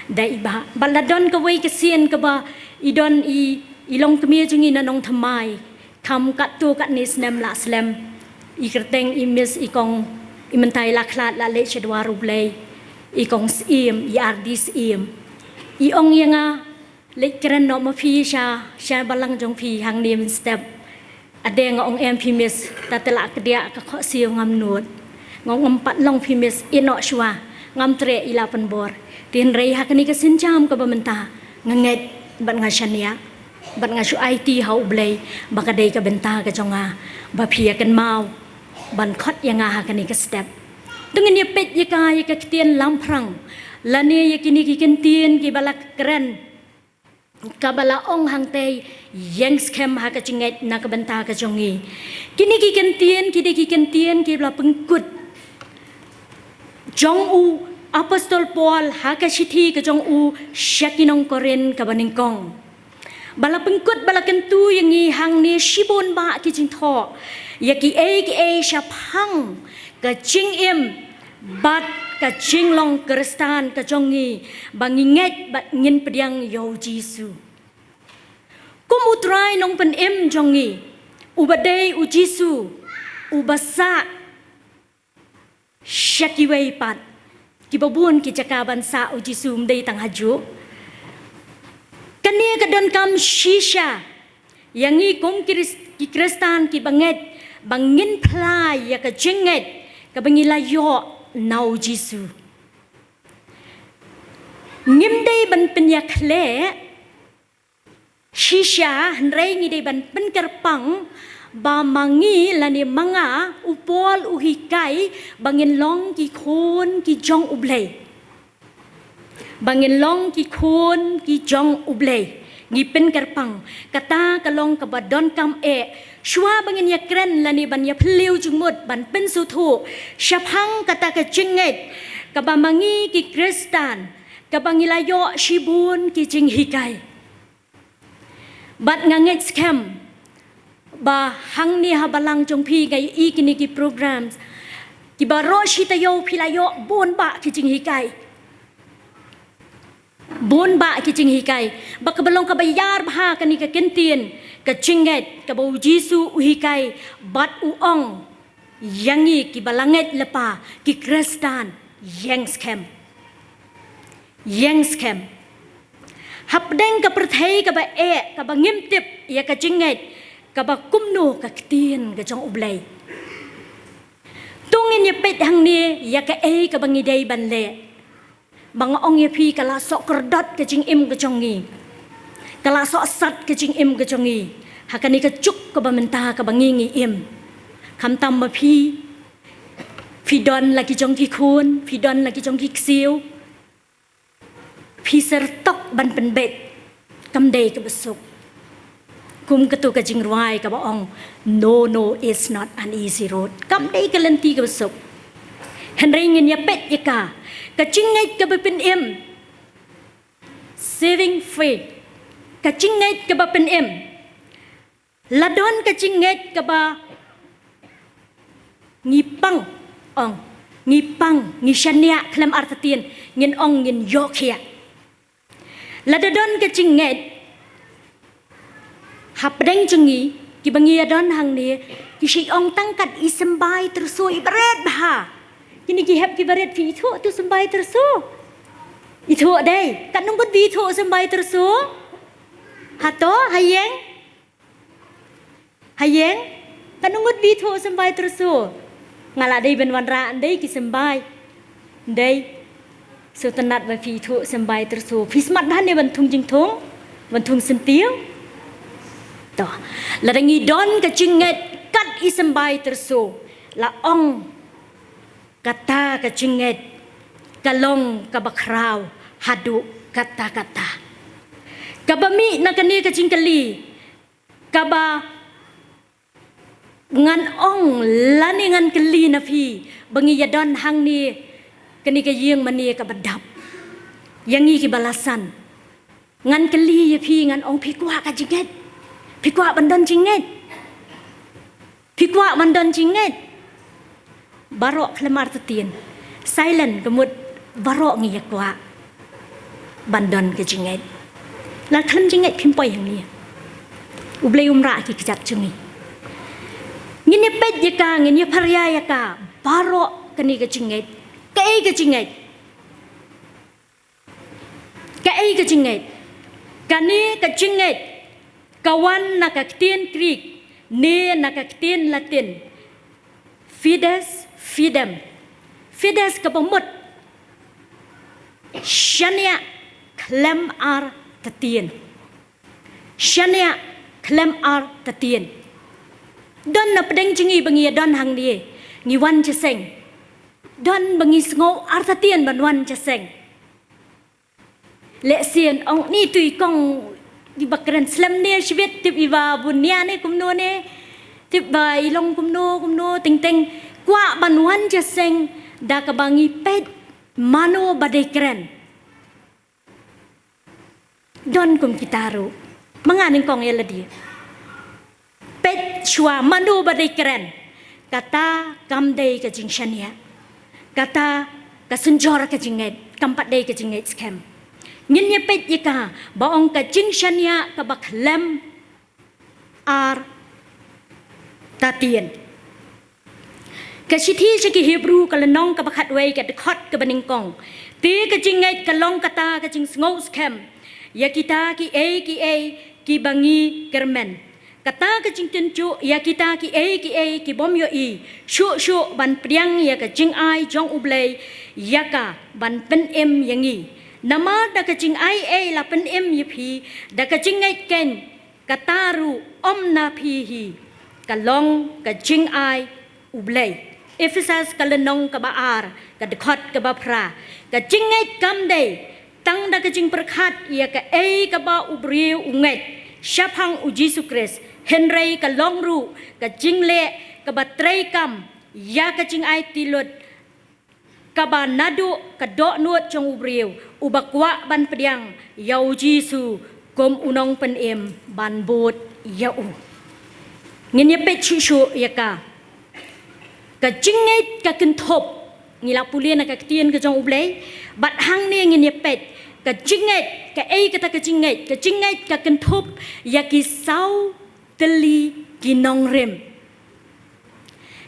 da iba baladon ka wei ka sien ka ba idon I long kemia jong I na nong thamai kam kat tu kat ni snem la slem I kerteng I miss I kong I mentai la klat la le chedwa U Blei I kong Syiem I ardi Syiem I ong yanga le keren no ma phi sha balang jong phi hang ni min step ade nga ong em phi miss ta tela ka dia ka kho siu ngam nut ngom pat long phi miss I no shwa ngam tre I la pan bor tin rei ha kani ka sin cham ka ba menta nganget ban nga shania bat nga su IT ha U Blei baka dei ka benta ka jonga ba phia kan mau ban khot ya nga ha kan ka step tungin ye pet ye ka tien lam prang la ne ye kini ki kan tien ki balak keren ka bala ong hang tei yang scam ha ka chinget na ka benta ka jongi kini ki kan tien ki bla pengkut jong u apostol Paul ha ka shithi ka jong u syakinong koren ka baningkong bala pengkut bala kentu yang I hang ni shibon ba ki jing tho ya ki a syapang ka jing im bat ka jing long kristan ka jongi banginget bat ngin pediang yo Jisu kum U Trai nong pen im jongi ubadei U Jisu ubasa kiwei pat ki babun ki jakaban sa U Jisu mdei tang haju kani ka don kam shisha yang I kum ki Kristen ki bangeit bangin plai ya ka jinget ka bangila yo nau Jisu ngimdei ban penyak le shisha hnrei ngi dei ban pen kerpang ba mangi lani manga upol uhikai bangin long ki khon ki jong U Blei bangin long ki khon ki jong U Blei ngi pen kerpang kata kalong ka badon kam shwa bangin ya kren lani ban ya phliu jungmut ban pen su thu shapang kata ka jinget kabamangi ki Kristan kabangilayo shibun ki jing hikai bat nganget scam ba hang ni ha balang jong pi gai I kini ki programs ki baro shitayo pilayo bon ba ki jing hikai bon ba ki jing hikai ba kabalong kabayar bha kani ka kentien ka jinget ka bau jisu uhikai bat uong yangi ki balanget lepa ki Kristan yang scam hapdeng ka perthai ka ba ka ba ngimtip ya ka jinget ka ba kumno ka ktien ka jong U Blei tungin ya pet hang ni ya ka ka ba ngidei ban le bang ong ya pi kala sok kerdot ka jing im ka jong ngi kala sok sat ka jing im ka jong ngi hakani ka cuk ka ba menta ka ba ngi im kam tam ma pi don lagi jong ki khun don lagi jong ki ksiu pi sertok ban pen bet kam dei ka besuk kum ketu ka jing ruai ka ba ong no it's not an easy road kam dei ka lenti ka besuk henry ngin ya pet ya ka jinget ka ba pen im saving free ka jinget ka ba pen im ladon ka jinget ka ba ngipang ong ngipang ngishania klam artatien ngin ong ngin yokia ladadon ka jinget hapdeng jengi ki bangi adon hang ni ki shi ong tangkat I sembai terso I beret bha kini ki hep ki beret fi thu tu sembai terso I thu dei kan nung bi thu sembai terso hato hayeng kan nung bi thu sembai terso ngala dei ben wan ra dei ki sembai dei so tanat ba fi thu sembai terso fi smat ban ne ban thung jing thung ban thung sentiu to la dangi don ka jinget kat I sembai terso la ong kata ka jinget kalong ka bakraw hadu kata kabami na kani ka jingkali kaba ngan ong lani ngan keli na pi bangi yadon hang ni kani ka yeng mani ka badap yangi ki balasan ngan keli ya pi ngan ong pi kwa ka jinget pi kwa bandon jinget barok klemar tetien silent kemud barok ngi yakwa bandon ke jinget la klem jinget pimpoi yang ni U Blei umra ki kejat jungi ngini pet yaka ngini parya yaka barok kani ke jinget ke jinget kani ke jinget kawan na kaktien Greek ne na kaktien Latin fides fides kapamut shania klem ar tatien don na pedeng jingi bangi don hang ni ngi wan cheseng don bangi sngo ar tatien ban wan cheseng le sien ong ni tui kong di bakran slam ne shvet tip iwa bunya ne kumno ne tip bai long kumno ting kwa ban wan cheseng da ka bangi pet mano badekren don kum kitaru manganing kong yala dia pet chua mano badekren kata kamdei ka jingshania kata kasunjor ka jinget kampat dei ka jinget scam ngin ye pet yaka baong ka jingshania ka baklem ar tatien kasithi siki Hebrew kalanong ka bakhat wei ka khot ka baningkong ti ka jinget kalong kata ka jing sngo scam ya kita ki ki bangi kermen kata ka jing tencu ya kita ki ki bom yo I shu ban priang ya ka jing ai jong U Blei ya ka ban pen em yangi nama da ka jing ai la pen em yipi da ka jing ngai ken kataru om na pi hi kalong ka jing ai U Blei Ephesus kalenong ka baar ka dekhot ka bapra ka jing ngai kam dei tang da ka jing perkhat ya ka ka ba ubriu unget syapang U Yesus Kristus henrei ka longru ka jing le ka batrei kam ya ka jing ai tilot kaba nadu kadok nuot jong ubriu ubakwa ban pediang yau jisu kom unong pen em ban bot yau ngin ye pet chu yaka ka jingait ka kentop ngila pulien ka ketien ke jong ublei bat hang ne ngin ye pet ka jingait ka kata ka jingait ka kentop yaki sau teli ki nongrem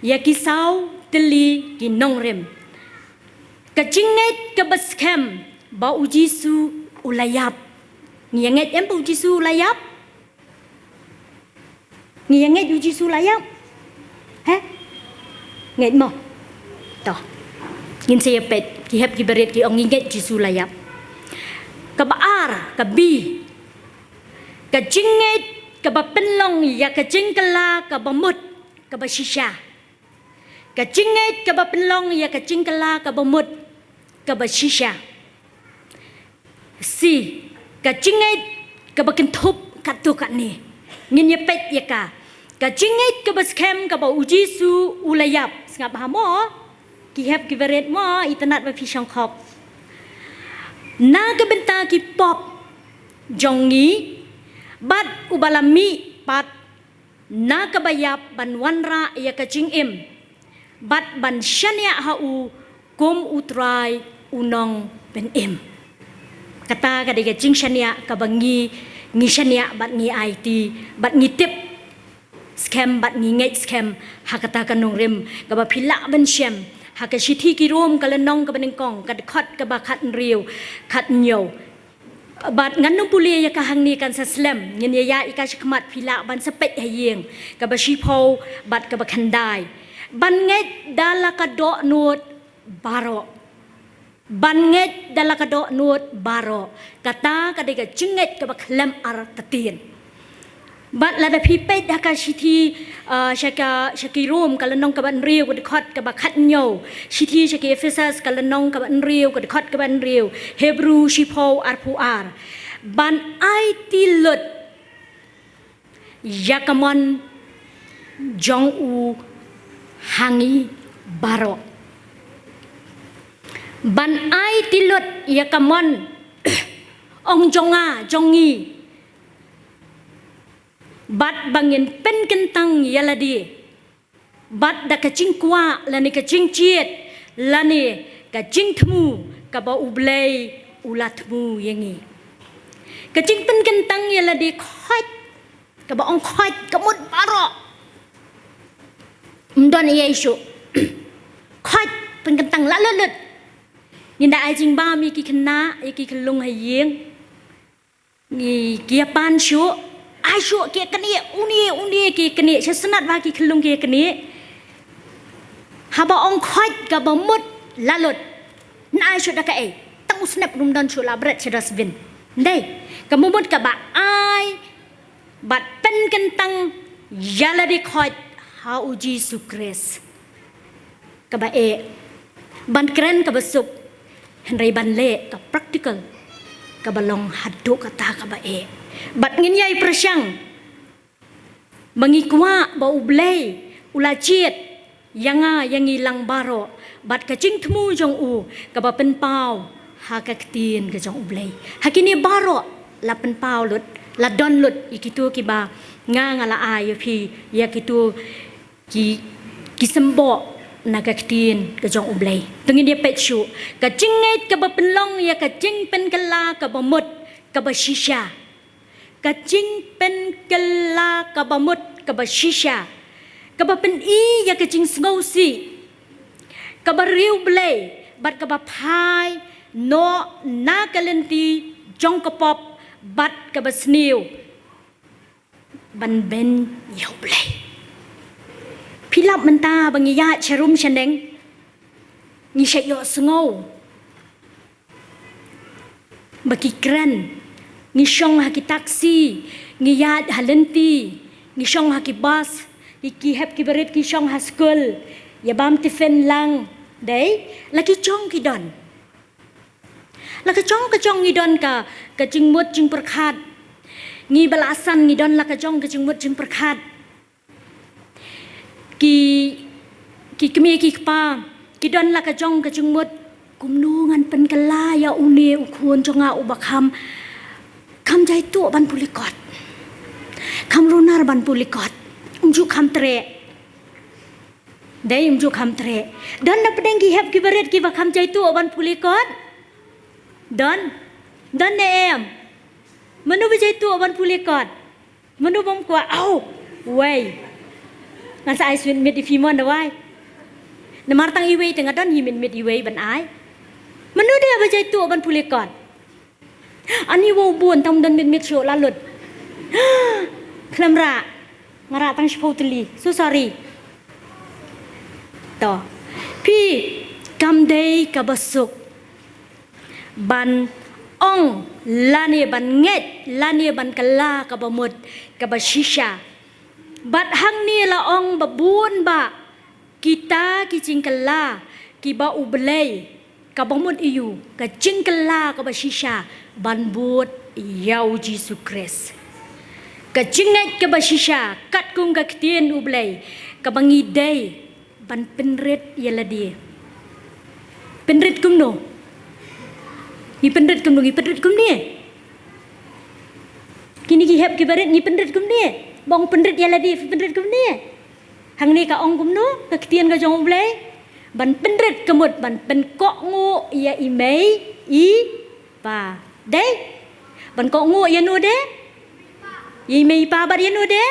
yaki sau teli ki nongrem ka jingait ka baskem ba ujisu ulayap ngianget em ujisu ulayap ngianget ujisu ulayap he nget mo to ngin saya pet ki hep ki beret ki ong nget ujisu ulayap ka baar ka bi ka jingait ka ba penlong ya ka jingkala ka ba mut ka ba shisha ka jingait ka ba penlong ya ka jingkala ka ba mut ka ba shisha si ka jingait ka ba kentup ka tu ka ni ngin ye pet ya ka jingait ka ba scam ka ba ujisu ulayap ngap ha mo ki hep ki beret mo itanat ba pisang khop na ka benta ki pop jongi bat ubalami pat na ka bayap banwanra ya ka jingim bat ban shania hau kum utrai unong pen em kata ka de jing shania ka bangi ngi shania bat ngi IT bat ngi tip scam bat ngi ngai scam hakata ka nongrem ka ba phila ban shem haka shithi ki rom ka lenong ka banengkong ka khot ka ba khat riu khat nyo bat ngan nu puli ya ka hang ni kan sa slam ngin ya ika shikmat phila ban sepet hayeng ka ba shipho bat ka ba khandai ban nget dala ka do nuot baro banget dala ka do nuot baro kata ka de ka jinget ka ba khlem ar tatin bat la da pipe da ka shithi shaki rom ka lanong ka ban riu ka khot ka ba khat nyo shithi shaki Ephesus ka lanong ka ban riu ka khot ka ban riu Hebrew shipho ar pu ar ban IT lut yakamon jong u hangi baro ban ai tilot ya kamon ong jonga jongi bat bangin pen kentang yaladi bat da kacing kwa lani kacing ciet lani kacing temu ka ba ublei ulatmu yangi kacing pen kentang yaladi khot ka ba ong khot kamut baro mdon yesu khot pen kentang lalut nhìn đại chính ba mi ki khna ki khlung hayeng ni kia pan shu ai shu kia kani uni ki kani chasnat ba ki khlung kia kani ha ba ong khot ka ba mut lalut na ai shu da ka e tang snap rum dan shu la bret chedas vin dei ka mumut ka ba ai bat pen kentang yala di khot ha uji sukres ka ba e ban kren ka ba sup Henry ban le ka practical ka balong haddo kata ka ba e bat ngin yai prasyang mangikwa ba ublei ulachiet yanga yangi lang baro bat ka jing thmu jong u ka ba pen pau ha ka ktien ka jong ublei hakini baro la pen pau lut la don lut ikitu ki ba nga ngala ai phi ya kitu ki sembo naga ktien ka jong ublei tengin dia pet shu ka jingait ka ba penlong ya ka jing pen kala ka ba mut ka ba shisha ka jing pen kala ka ba mut ka ba shisha ka ba pen I ya ka jing sngu si ka ba riu blei bat ka ba phai no na kalenti jong ka pop bat ka ba sniu ban ben yu blei Pilap menta bangi ya charum cheneng ni shek yo sngo baki kran ni shong haki taxi ni ya halenti ni shong haki bus ki hep ki beret ki shong ha school ya bam tifen lang dei laki chong ki don laki chong ka chong ni don ka jing mut jing perkhat ni balasan ni don laki chong ka jing mut jing perkhat ki kemi ki pa ki don la ka jong ka jung mut kumnungan penkala ya une ukun jonga ubakam kam jai tu ban pulikot kam runar ban pulikot umju kam tre dai umju kam tre dan na pedenggi hep ki beret ki bakam jai tu ban pulikot dan ne em manu jai tu ban pulikot manu bom kwa au wei ngan sa ai swin mit ifimon da wai na martang iwei tengah dan himin mit iwei ban ai manu dia bajai tu ban pulikot ani wo buon tam dan mit show lalut klamra ngara tang shpotli so sorry to pi kam dei ka basuk ban ong lani ban nget lani ban kala ka bamut ka bashisha bat hang ni la ong babun ba kita ki cingkala ki ba ublei ka bamut iyu ka cingkala ka bashisha ban but yau Jesus Christ ka cinget ka bashisha kat kung ka kitien ublei ka bangi dei ban penret yala dia penret kumno ni penret kumno ni penret kumni kini ki hep ki baret ni penret kumni bong penret yala dia penret kumni hang ni ka ong kumno ka kitien ka jong ublei ban penret kemut ban pen kok ngu ya imei I pa dei ban kok ngu ya nu de imei pa bat ya nu de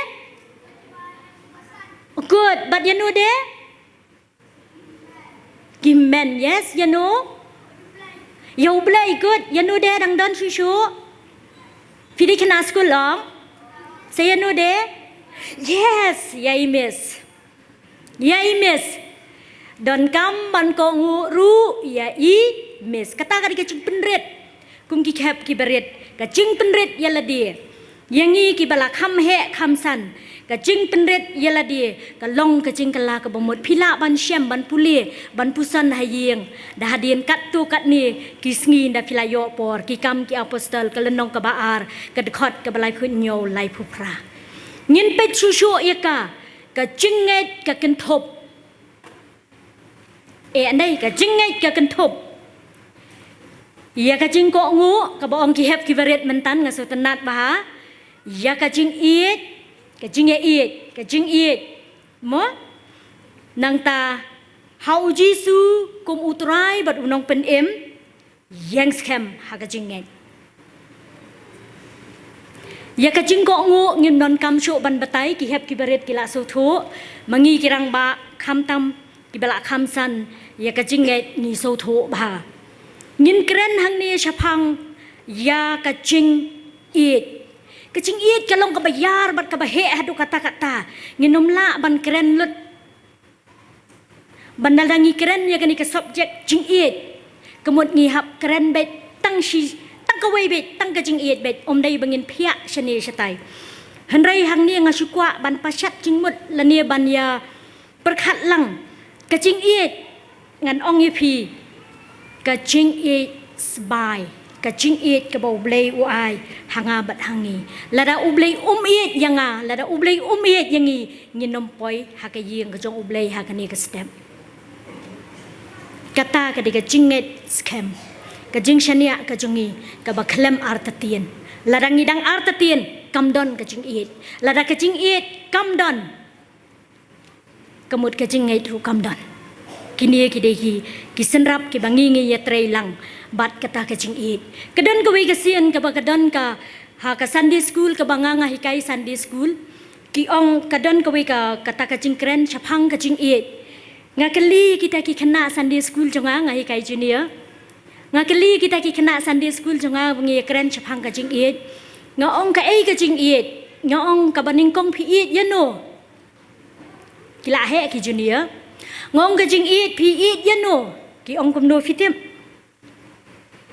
good bat ya nu de Gimen yes ya nu ya ublei good ya nu de dang don shu pidi kena school long saya nu de yes ya I miss don kam ban ko ngu ru ya I miss kata ka dikacing penret kum ki khap ki beret ka cing penret yala dia yangi ki bala kham he kham san ka cing penret yala dia ka long ka cing kala ka bamut phila ban syem ban puli ban pusan hayeng da hadien kat tu kat ni ki sngi da phila yo por ki kam ki apostol ka lenong ka baar ka khot ka balai khun nyo lai phu pra ngin pe chu chu ya ka cing nget ka ken thop anh đây cả chính ngay cả cần thục, ya cả chính cọ ngũ cả bọn ki hep ki beret mentan nggak sotenat bah, ya cả chính iet, cả chính iet, mo, nang ta hau Jisu kum U Trai bat unong pen em, yang scam ha cả chính ngay, ya cả chính cọ ngũ ngim non kam show ban batai ki hep ki beret ki la so thu, mangi kirang ba kham tam ki bala kham san ya ka jinget ni so tho ba ngin kren hang ni chapang ya ka jing it ka long ka bayar bat ka ba he hadu kata nginom la ban kren lut bandal dangi kren ya ka ni ka subject jing it kemut ngi hap kren bet tang ka wei bet tang ka jing it bet om dai bangin phia shani shatai hanrai hang ni nga sukwa ban pasat jing mut la ni ban ya perkhat lang kacing it ngan ong ipi kacing it sbai kacing it ka bau blei u ai hanga bat hangi lada u blei it yanga lada u blei it yangi nginom poi hakayeng ka jong u blei hakani ka step kata ka diga jinget scam ka jing shania ka jongi ka ba klem artatien lada ngidang artatien kamdon kacing it lada kacing it kamdon kemut kacing ngai tru kamdan kini ki dehi ki senrap ki bangi ngi ya trai lang bat kata kacing it kedon ka wei kasian ka ba kedon ka ha ka Sunday school ka banganga hikai Sunday school ki ong kedon ka wei ka kata kacing kren chapang kacing it ngakeli kita ki kena Sunday school jonga nga hikai junior ngakeli kita ki kena Sunday school jonga bangi kren chapang kacing it nga ong ka ei kacing it nga ong ka baning kong pi it yano kila he ki junior ngong ka jing it pi it yano ki ong kum no fitim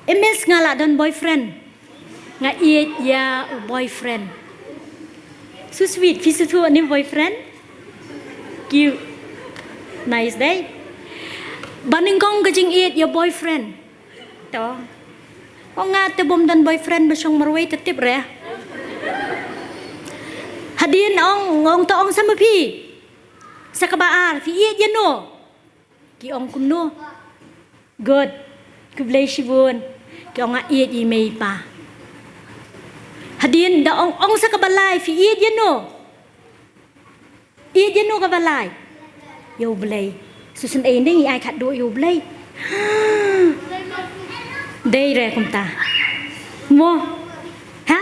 ms ngala don boyfriend nga it ya boyfriend so sweet fi su ni boyfriend cute nice day baning kong ka jing it ya boyfriend to ong nga te bom dan boyfriend ba siyang marway tetip re hadin ong to ong sama pi sa kabaar fi it yano ki ong kumno good ku blei shibun ki ong iet I mei pa hadin da ong sa kabalai fi iet yeno kabalai U Blei susun ending ai khat do U Blei đây re kum ta mo ha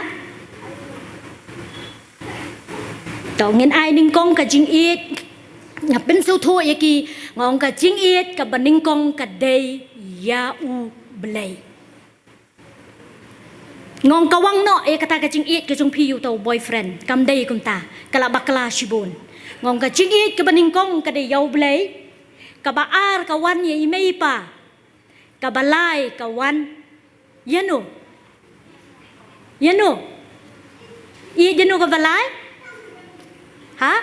to ngin ai ning kong ka jing iet ngapin su tho yaki ngong ka jing iet ka baning kong ka dei ya U Blei ngong kawang no kata ka jing iet ka jong pi yu to boyfriend kam dei kum ta kala bakla shibun ngong ka jing iet ka baning kong ka dei U Blei ka baar ka wan ye mei pa ka balai ka wan yano I jeno ka balai ha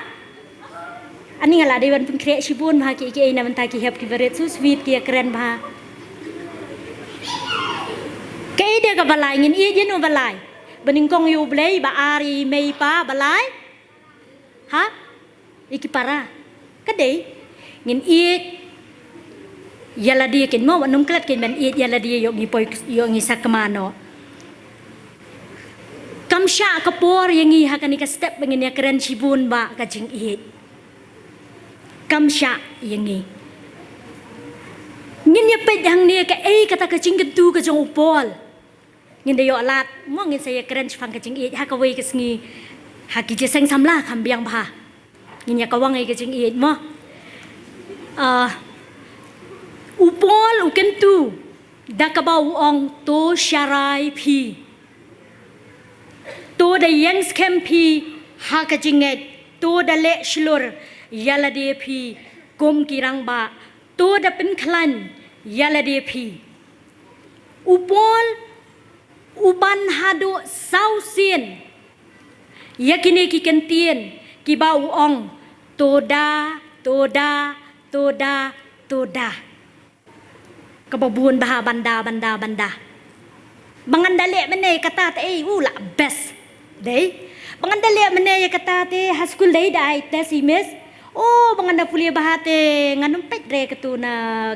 ani ngala dei wan pun kre shibun bha ki na man ta ki hep ki beret su sweet ki keren bha cái dia ka balai ngin I jeno balai baning kong U Blei ba ari mei pa balai ha iki para ka dei ngin I yala dia ken mo num klat ken ben I yala dia yo ngi poi yo ngi sakmano kam sha ka por yangi ha kan ka step bengin ya keren shibun ba ka jing I kam sha yangi ngin ya pe dang ne ka kata ka jing tu ka jong upol ngin de yo alat mo ngin saya keren phang ka jing I ha ka wei ka sngi ha ki je seng samla kham biang bha ngin ya ka wang ka jing I mo upol uken tu dakabau ong to sharai pi to da yang scam pi ha ka jinget to da le shlur yala de pi gom kirang ba to da pen klan yala de pi upol uban hado sausien yakine ki kentien ki bau ong toda kababun baha banda bangandale mene kata te la best dei bangandale mene kata te haskul dei dai te simes oh banganda pulia baha te nganum pet re ketuna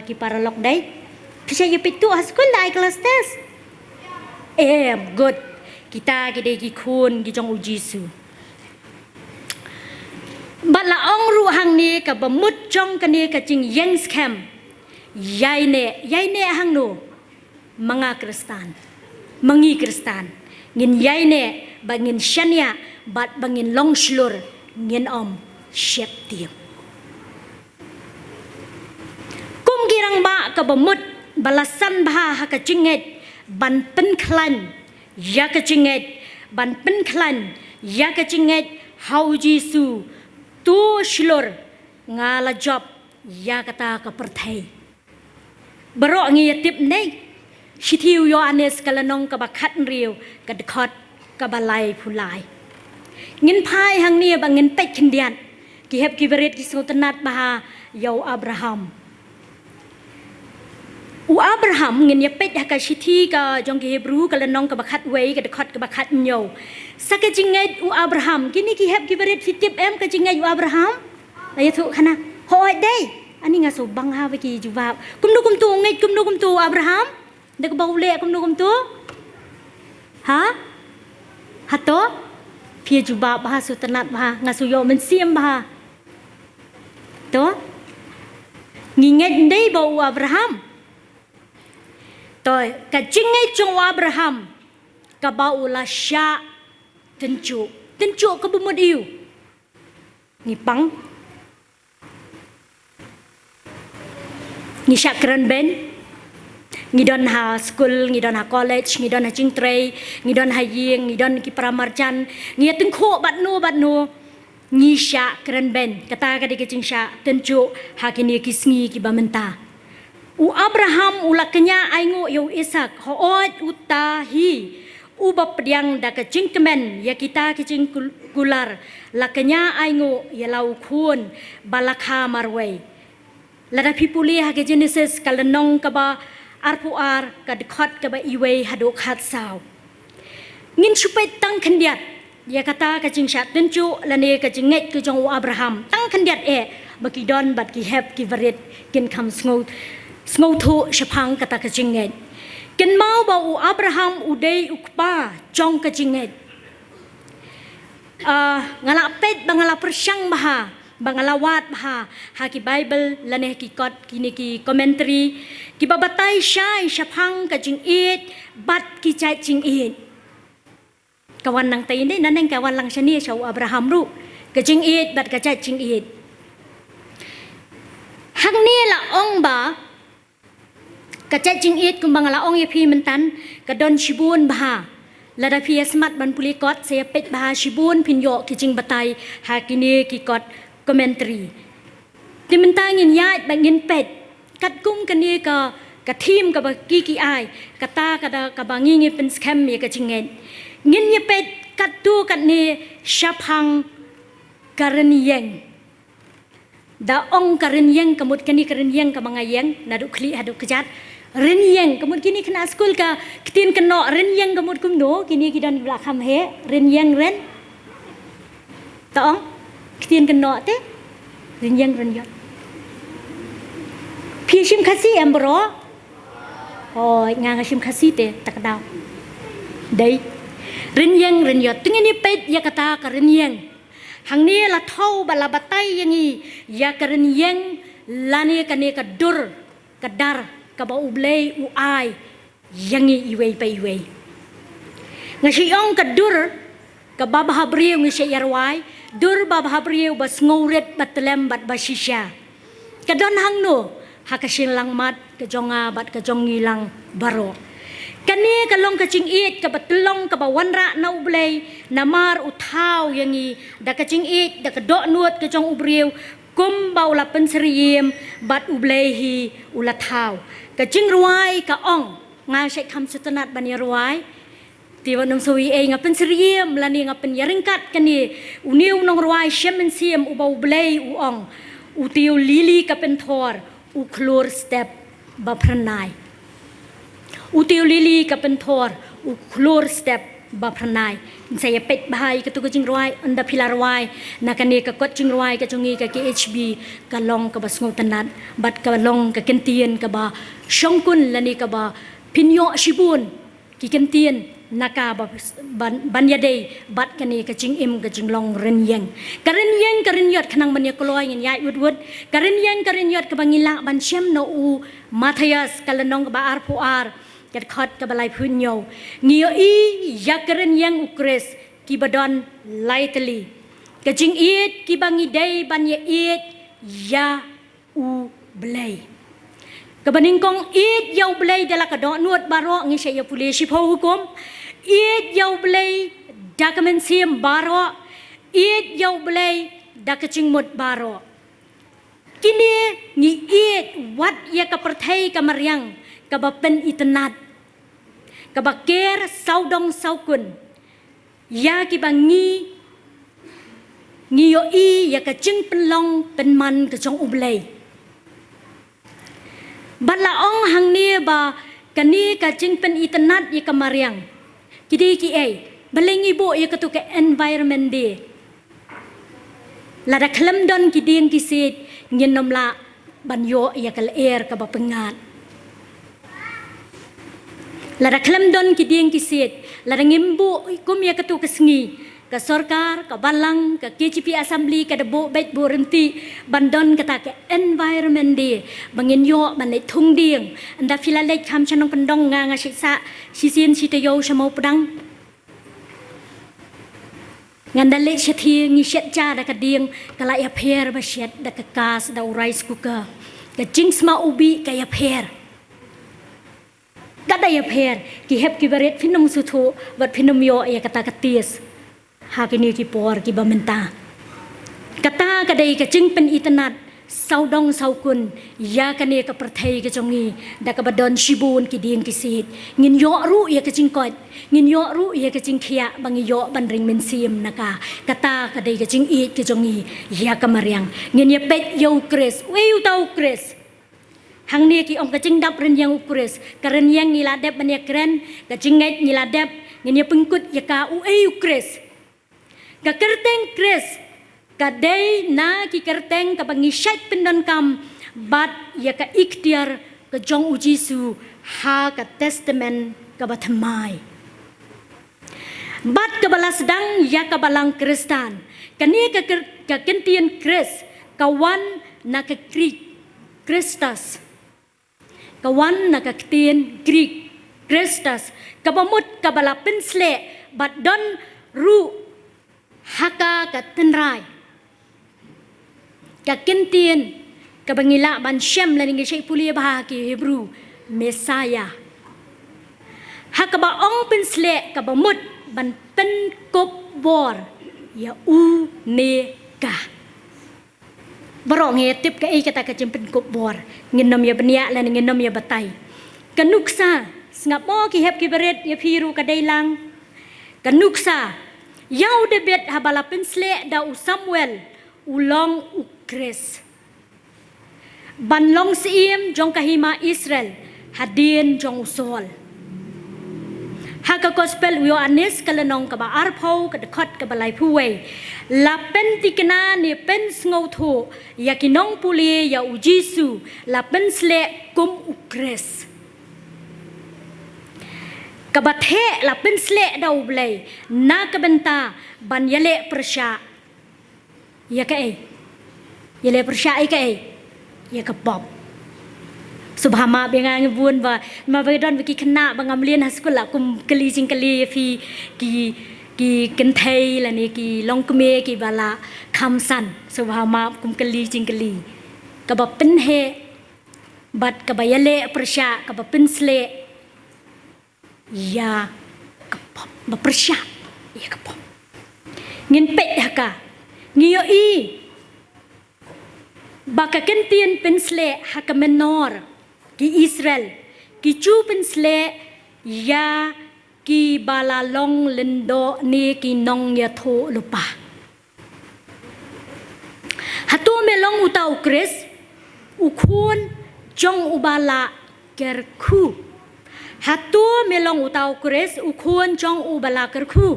ki paralok dai kisah yepitu haskul dai kelas tes good kita kide ki kun ki jong ujisu bala ong ru hang ni ka bamut jong ka ni ka jing yang scam yai ne hang no mga Kristan mangi Kristan ngin yai ne bangin shania bat bangin long shlur ngin om shep tiam kum girang ba ka bamut balasan bha ha ka jinget ban pen klan ya ka jinget ban pen klan ya ka jinget hau jisu tu shlur ngala job ya kata ka perthai baro ngi tip nei shitiu yo anes kalanong ka bakhat riu ka khot ka balai phulai ngin phai hang ni ba ngin pet khindian ki hep ki beret ki sotanat baha yo Abraham u Abraham ngin ya pet ka shithi ka jong ki Hebrew kalanong ka bakhat wei ka khot ka bakhat nyo saka jingai u Abraham kini ki hep ki beret fitip em ka jingai u Abraham ay thu khana hoi dei ani nga so bang ha ki jawab kum tu ngai kum tu Abraham dak bau le kum tu ha hato pia jawab bah sutanat bah nga so yo men siem bah to nginget dei bau Abraham to ka jingai chung Abraham ka bau la sha tencu ka bumud iu ni pang ngi shakran ben ngi don ha school ngi don ha college ngi don ha Jing Trai ngi don ha ying ngi don ki pramarjan ngi teng kho bat no ngi shakran ben kata ka de ki jing sha tenju ha ki ni ki sngi ki bamenta u Abraham ula kenya aingo yo Isak ho ot utahi u bapdiang da ka jing kemen ya kita ki jing kular la kenya aingo ya lau khun balakha marwei lada pipuli ha ke Genesis kalanong ka ba arpuar ka khot ka ba iwei hadok hat saw ngin supay tang khandiat ya kata ka jing shat tenju lane ka jinget ka jong Abraham tang khandiat bakidon bat ki hep ki varet kin kam sngo thu shapang kata ka jinget Ken mau ba u Abraham u dei u kpa jong ka jinget. Ngala pet bangala persyang baha, bangala wat baha, ha ki Bible lane ki kot kini ki commentary, ki babatai syai syapang ka jingit, bat ki cai jingit. Kawan nang tay ni naneng kawan lang siya ni siya Abraham ru, ka jingit bat ka cai jingit. Hang ni la ong ba kacai jingit kumbang laong ya pi mentan kadon shibun baha lada pi asmat ban puli kot saya pet baha shibun pinyo ki jing batai ha kini ki kot commentary di mentangin yat bangin pet kat kum kani ka tim ka ba ki ai kata kada ka bangingi pen scam ya ka jingen ngin ya pet kat tu kat ni syapang karen yeng da ong karen yeng kamut kani karen yeng ka mangayeng naduk kli haduk kejat ren yang kemud kini kena skul ka ketin kena ren yang kemud kumno kini kidan belakam he ren yang ren taong ketin kena te ren yang pishim kasi ambro oh ngang shim kasi te takdaw dai ren yang tungini pet ya kata ka ren yang hang ni la thau bala batai yangi ya ka ren yang lani kane ka dur kadar kaba U Blei U I yangi iwei pa iwei ngasiong kadur kaba bahabriu ngisi yarwai dur bahabriu bas ngouret batlem bat basisya kadon hangno hakasin lang mat kajonga bat kajongi lang baro kani kalong kacing it kabatlong kabawanra na U Blei namar uthaw yangi da kacing it da kadok nuot kajong ubriu kum baula pensriem bat U Blei hi ulathaw ka jing ruai ka ong nga syek kam sutanat bani ruai ti wanong suwi e nga pensriem lani nga penyaringkat kani uniu nong ruai Syiem siem u U Blei u ong u tiu lili ka penthor u klor step ba pranai u tiu lili ka penthor u klor step ba pranai saya pet bahai ka tu ka jing ruai anda pilar ruai na kani ka kot jing ruai ka chungi ka KHB ka long ka basngo tanat bat ka long ka kentien ka ba shongkun lani ka ba pinyo shibun ki kentien naka ba banyade bat kani ka jing im ka jing long ren yang yot khanang banya koloi ngin yai wud karen yot ka bangila ban Syiem no u Matthias kalanong ka ba ar kat khot ka balai punyo ngio I yakren yang ukres ki badon lightly ka jing it ki bangi dei ban ye it ya U Blei ka baningkong it ya U Blei dala ka do nuot baro ngi se ya puli sipo hukum it ya U Blei da ka men Syiem baro it ya U Blei da ka jing mut baro kini ngi it wat ya ka perthai ka maryang ka ba pen itanat kabaker saudong saukun ya ki bangi ngiyo I ya ka jing penlong penman ka jong U Blei balaong hang ni ba kani ka jing pen itanat ya ka maryang kidi ki baleng ibu ya ka tu ka environment de lada klem don kiding kisit ngin nomla banyo ya kal air ka ba pengat lada klem don kiding kisit lada ngimbu kum ya katu kesngi ka sorkar ka balang ka KGP assembly ka debo bet borenti bandon kata ke environment de bangin yo ban thung ding anda filalek kham chanong pendong nga siksa sisin sitayo samau pedang ngandale sethi ngi set cha da ka ding kala ya pher ba set da ka gas da rice cooker ka jingsma ubi ka ya pher kada ya pher ki hep ki baret phinum suthu bat phinum yo ya kata katis ha kini ki por ki bamenta kata kadai ka jing pen itanat saudong saukun ya kane ka perthai ka jongi da ka badon shibun ki ding ki sit ngin yo ru ya ka jing kot ngin yo ru ya ka jing khia bang yo ban ring men Syiem naka kata kadai ka jing it ki jongi ya ka maryang ngin ya pet yo kres we yu tau kres hang ni ki ong ka jing dap ren yang ukres karen yang ngila dep ban ya kren ka jing ngai ngila dep ngin ya pengkut ya ka u ukres ka kerteng kres kadai na ki kerteng ka bangi syait pendon kam bat ya ka ikhtiar ka jong ujisu ha ka testament ka batamai bat ka balas dang ya ka balang Kristan kani ka kentian Kris kawan na ka Kristus kawan na ka kentian Greek Kristus kabamut kabala pensle bat don ru haka ka tenrai ka kentian kabangila ban Syiem la ningi syai pulia bahaki Hebrew Messiah hakaba ong pensle kabamut ban pen kop bor ya u ne ka barong he tip ka ai kata ka pen kop bor nginom ya benia la nginom ya batai kanuksa sngapo ki hep ki beret ya phiru ka dailang kanuksa yau debet habala pensle da u Samuel ulong u Kris Banlong Syiem jong kahima Israel hadin jong usol. Haka gospel wio anis kalanong kaba arpau kada khot kaba lai puwe. La pen tikna ni pen sngu yakinong puli ya ujisu la pen sle kum ukres. Kaba the la pen sle da ublei na kabenta ban yale persya. Ya kai. Yale persya ai kai. Ya ke pop subhama bengang bun ba ma vedon ki khna bangam lien haskula kum kali jing kali fi ki kenthai la ni ki longkme ki bala khamsan subhama kum kali jing kali ka ba pen he bat ka ba yale persya ka ba pensle ya ka pop ba persya ya ka pop ngin pet haka ngiyo I baka kentien pensle haka menor ki Israel ki chu pensle ya ki balalong lendo ni ki nong ya tho lupa hatu melong utau Kris ukun jong ubala kyrkhu hatu melong utau Kris ukun jong ubala kyrkhu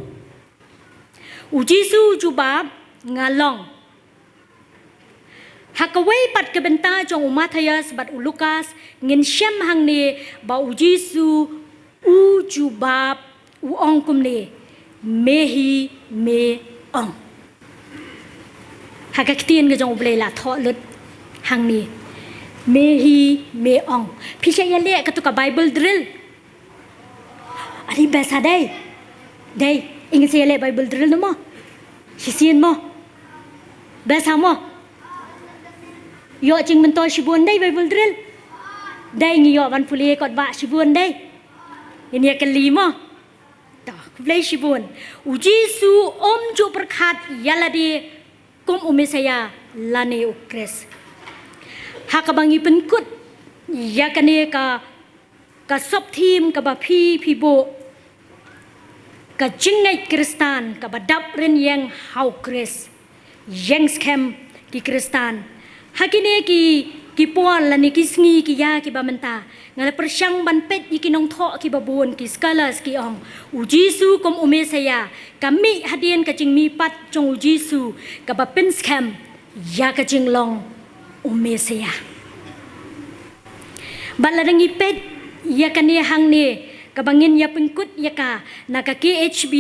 ujisu jubab ngalong Hakaway pat kebenta jong Matayas bat Lukas ngin Syiem hang ni ba ujisu u jubab u ong kum ni mehi me ong hakaktien ge jong ublei la tho lut hang ni mehi me ong pisha ya le ka tu ka Bible drill ari besa dai ingin saya le Bible drill no mo sisien mo besa mo Yo ching mento shibun dai Bible drill. Dai ngi yo ban puli kot ba shibun dai. Ini kelima. Ta play shibun. Uji su ju perkhat yaladi kum umisaya lane ukres. Hakabangi penkut yakane ka sop team ka ba phi bo ka jingai Kristan ka ba dap ren yang hau kres. Yang scam ki Kristan Hakine ki puan la ni ki sngi ki ya ki bamenta ngala persyang ban pet ki nong tho ki babun ki scholars ki ong ujisu kom umesaya kami hadien ka jing mi pat jong ujisu ka ba pen scam ya ka jing long umesaya balarangi pet ya kan ni hang ni ka bangin ya pengkut ya ka na ka KHB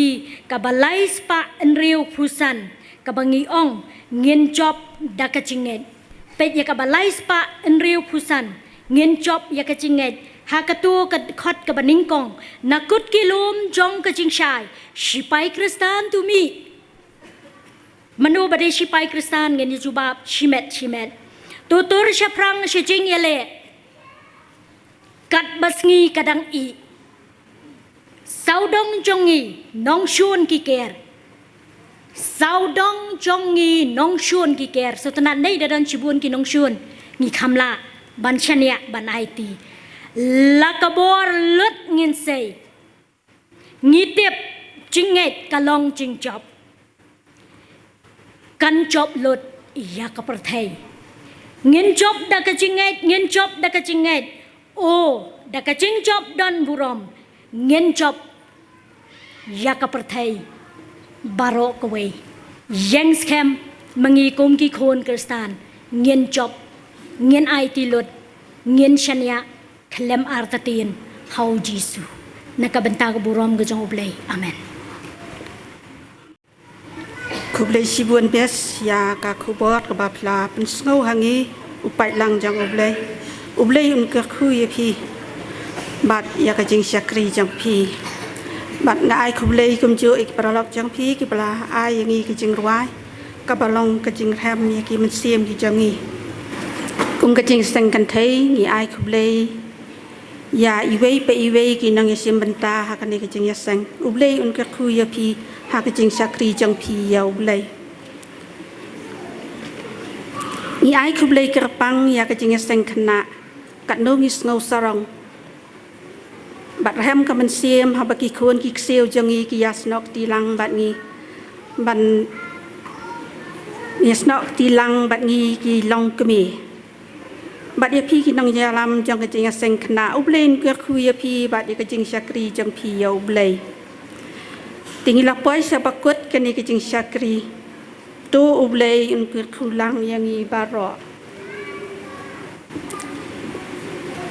ka balai spa enreu pusan ka bangi ong ngin job da ka jinget Pet ya ka balai spa enreu pusan ngin job ya ka jinget hakatu ka khot ka baningkong nakut kilum jong ka jingshai sipai Kristan tu mi manu bade sipai Kristan ngin jubab shimet tutur syaprang syjing yale kat basngi kadang I saudong jongi nong shun ki ker Saudong jongi nong shun ki ker so tanan nei dadan chibun ki nong shun ngi khamla ban chania ban IT lakabor lut ngin sei ngi tep jinget kalong jing job kan job lut ya ka perthai ngin job da ka jinget o da ka jing job don burom ngin job ya ka perthai baro kawai yang scam mengikum ki khon Kristan ngin job ngin IT lut ngin shania klem artatin hau Jisu nakabenta ka burom ka jong ublay amen Kublai Shibun bes ya ka kubot ka bapla pen Sngu hangi upai lang jang ublai un kyrkhu ye pi bat ya ka jing syakri jang pi bat ngai kublai kum jo ik paralok jang pi ki bala ai yangi ki jing ruai ka balong ka jing ham ye ki man siem ki jangi kum ka jing seng kan thai ni ai kublai ya iwei pe iwei ki nang yasim benta ha kan ni ka jingiaseng ublai un kyrkhu ye pi ha ka jing syakri jang pi ya ublai ni ai kublai kerpang ya ka jingiaseng kena kat no ngi Sngu sarong bat hem ka man siem ha baki khon ki kseu jangi ki yasnok tilang bat ngi ban yasnok tilang bat ngi ki long kemi bat ye pi ki nang yalam jang ka jingiaseng kena ublein kyrkhu ye pi bat ye ka jing syakri jang pi ya ublai tingi la poi sa bakut ka ni ka jing syakri tu ublai un kyrkhu lang yang i baro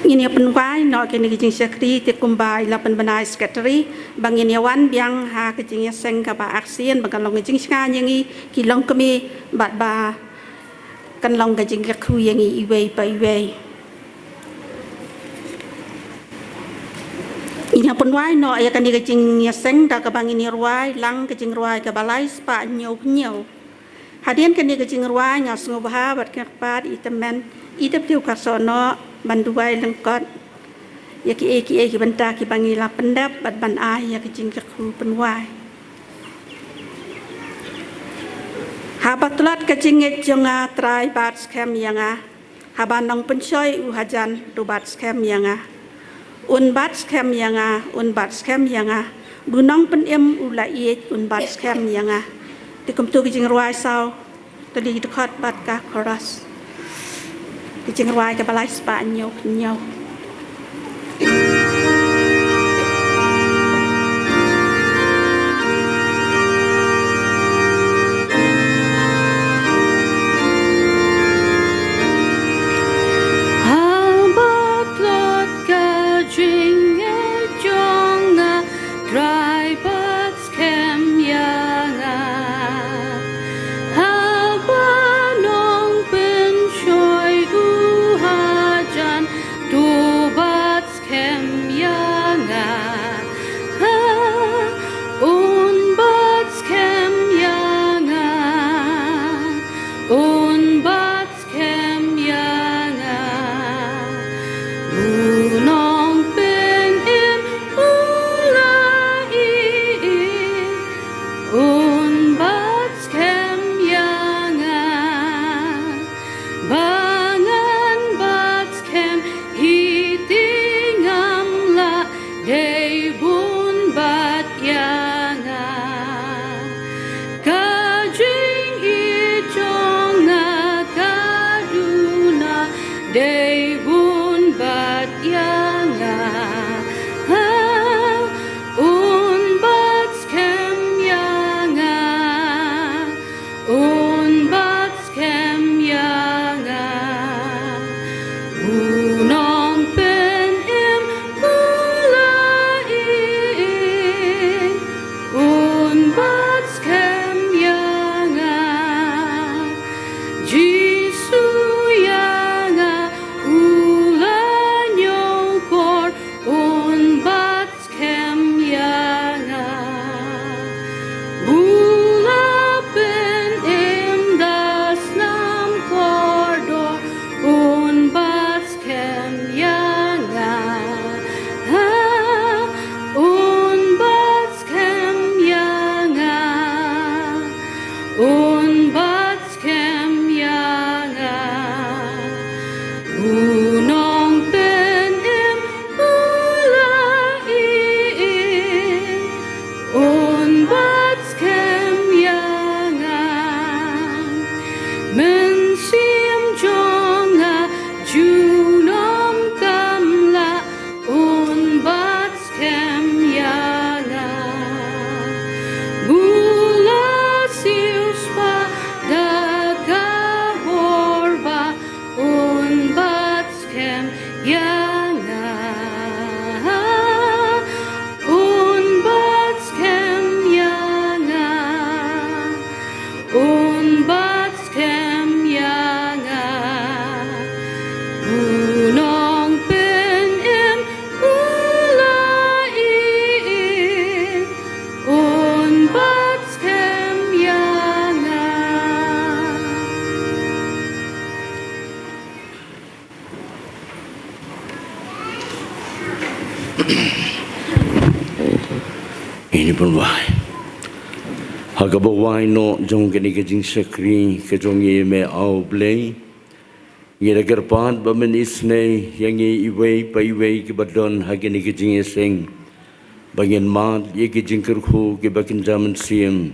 ini penwai no kini kijing syakri te kumbai la penbanai sekretari bang ini wan biang ha kijing seng ka ba aksien bang long kijing ska yangi ki long kami bat ba kan long kijing kyrkhu yangi iwei pa iwei ini penwai no ya kan kijing seng da ka bang ini ruai lang kijing ruai ka balai spa nyau hadian kan kijing ruai nya sngewbha bat kerpat itemen itep tiu ka sono banduai lengkot ya ki benta ki bangila pendap bat ban ai ya ki jing kyrkhu penwai ha batlat ka jinget jonga trai bat scam yanga ha banong penchoi u hajan tu bat scam yanga un bat scam yanga bunong pen em u la ye un bat scam yanga tikum tu ki jing ruai sao tali tu khot bat ka chorus Kijing ruai ka balai spa nyau Tu ini pun wai hagabawai no jong kini kejing sekri kejong ye me au blei ngira gerpan bamen isne yang ye iwei paiwei ke badon hagini kejing eseng bagian mat ye kejing kyrkhu ke bakin zaman siem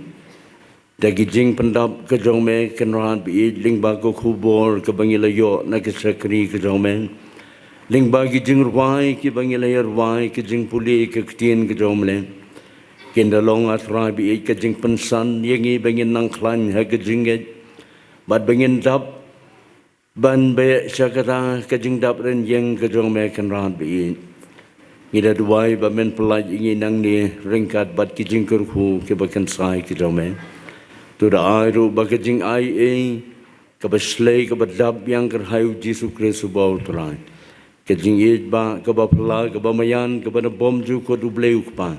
dagi jing pendap kejong me kenran bi ling bago khubor ke bangilayo na ke sekri kejong me ling bagi jing ruai ke bangilayo ruai ke jing puli ke ketien kejong me Kindalong atrai bi kajing pensan yengi bangin nang klan ha kajing bad bangin dap ban be syakata kajing dap ren yang kajong me kan ran bi ngida duai ba men pelaj ingi nang ni ringkat bad kajing kyrkhu ke bakan sai kajong me tu da ai ru ba kajing ai ka baslei ka badap yang kerhayu Yesus Kristus bau trai kajing ba ka ba pla ka ba mayan ka ba na bom ju ko du bleu pa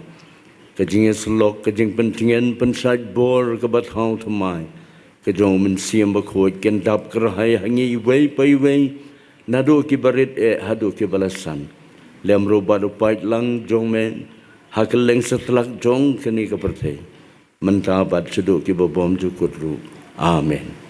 kajing selok kajing pentingan pensaj bor kebat hau thamai kajong men siam bakhoi ken dap kerhai hangi wei pai wei nado ki barit hado ki balasan lem ro badu pait lang jong men hakeleng setelak jong keni ka perthe mentabat seduk ki bobom jukut ru amen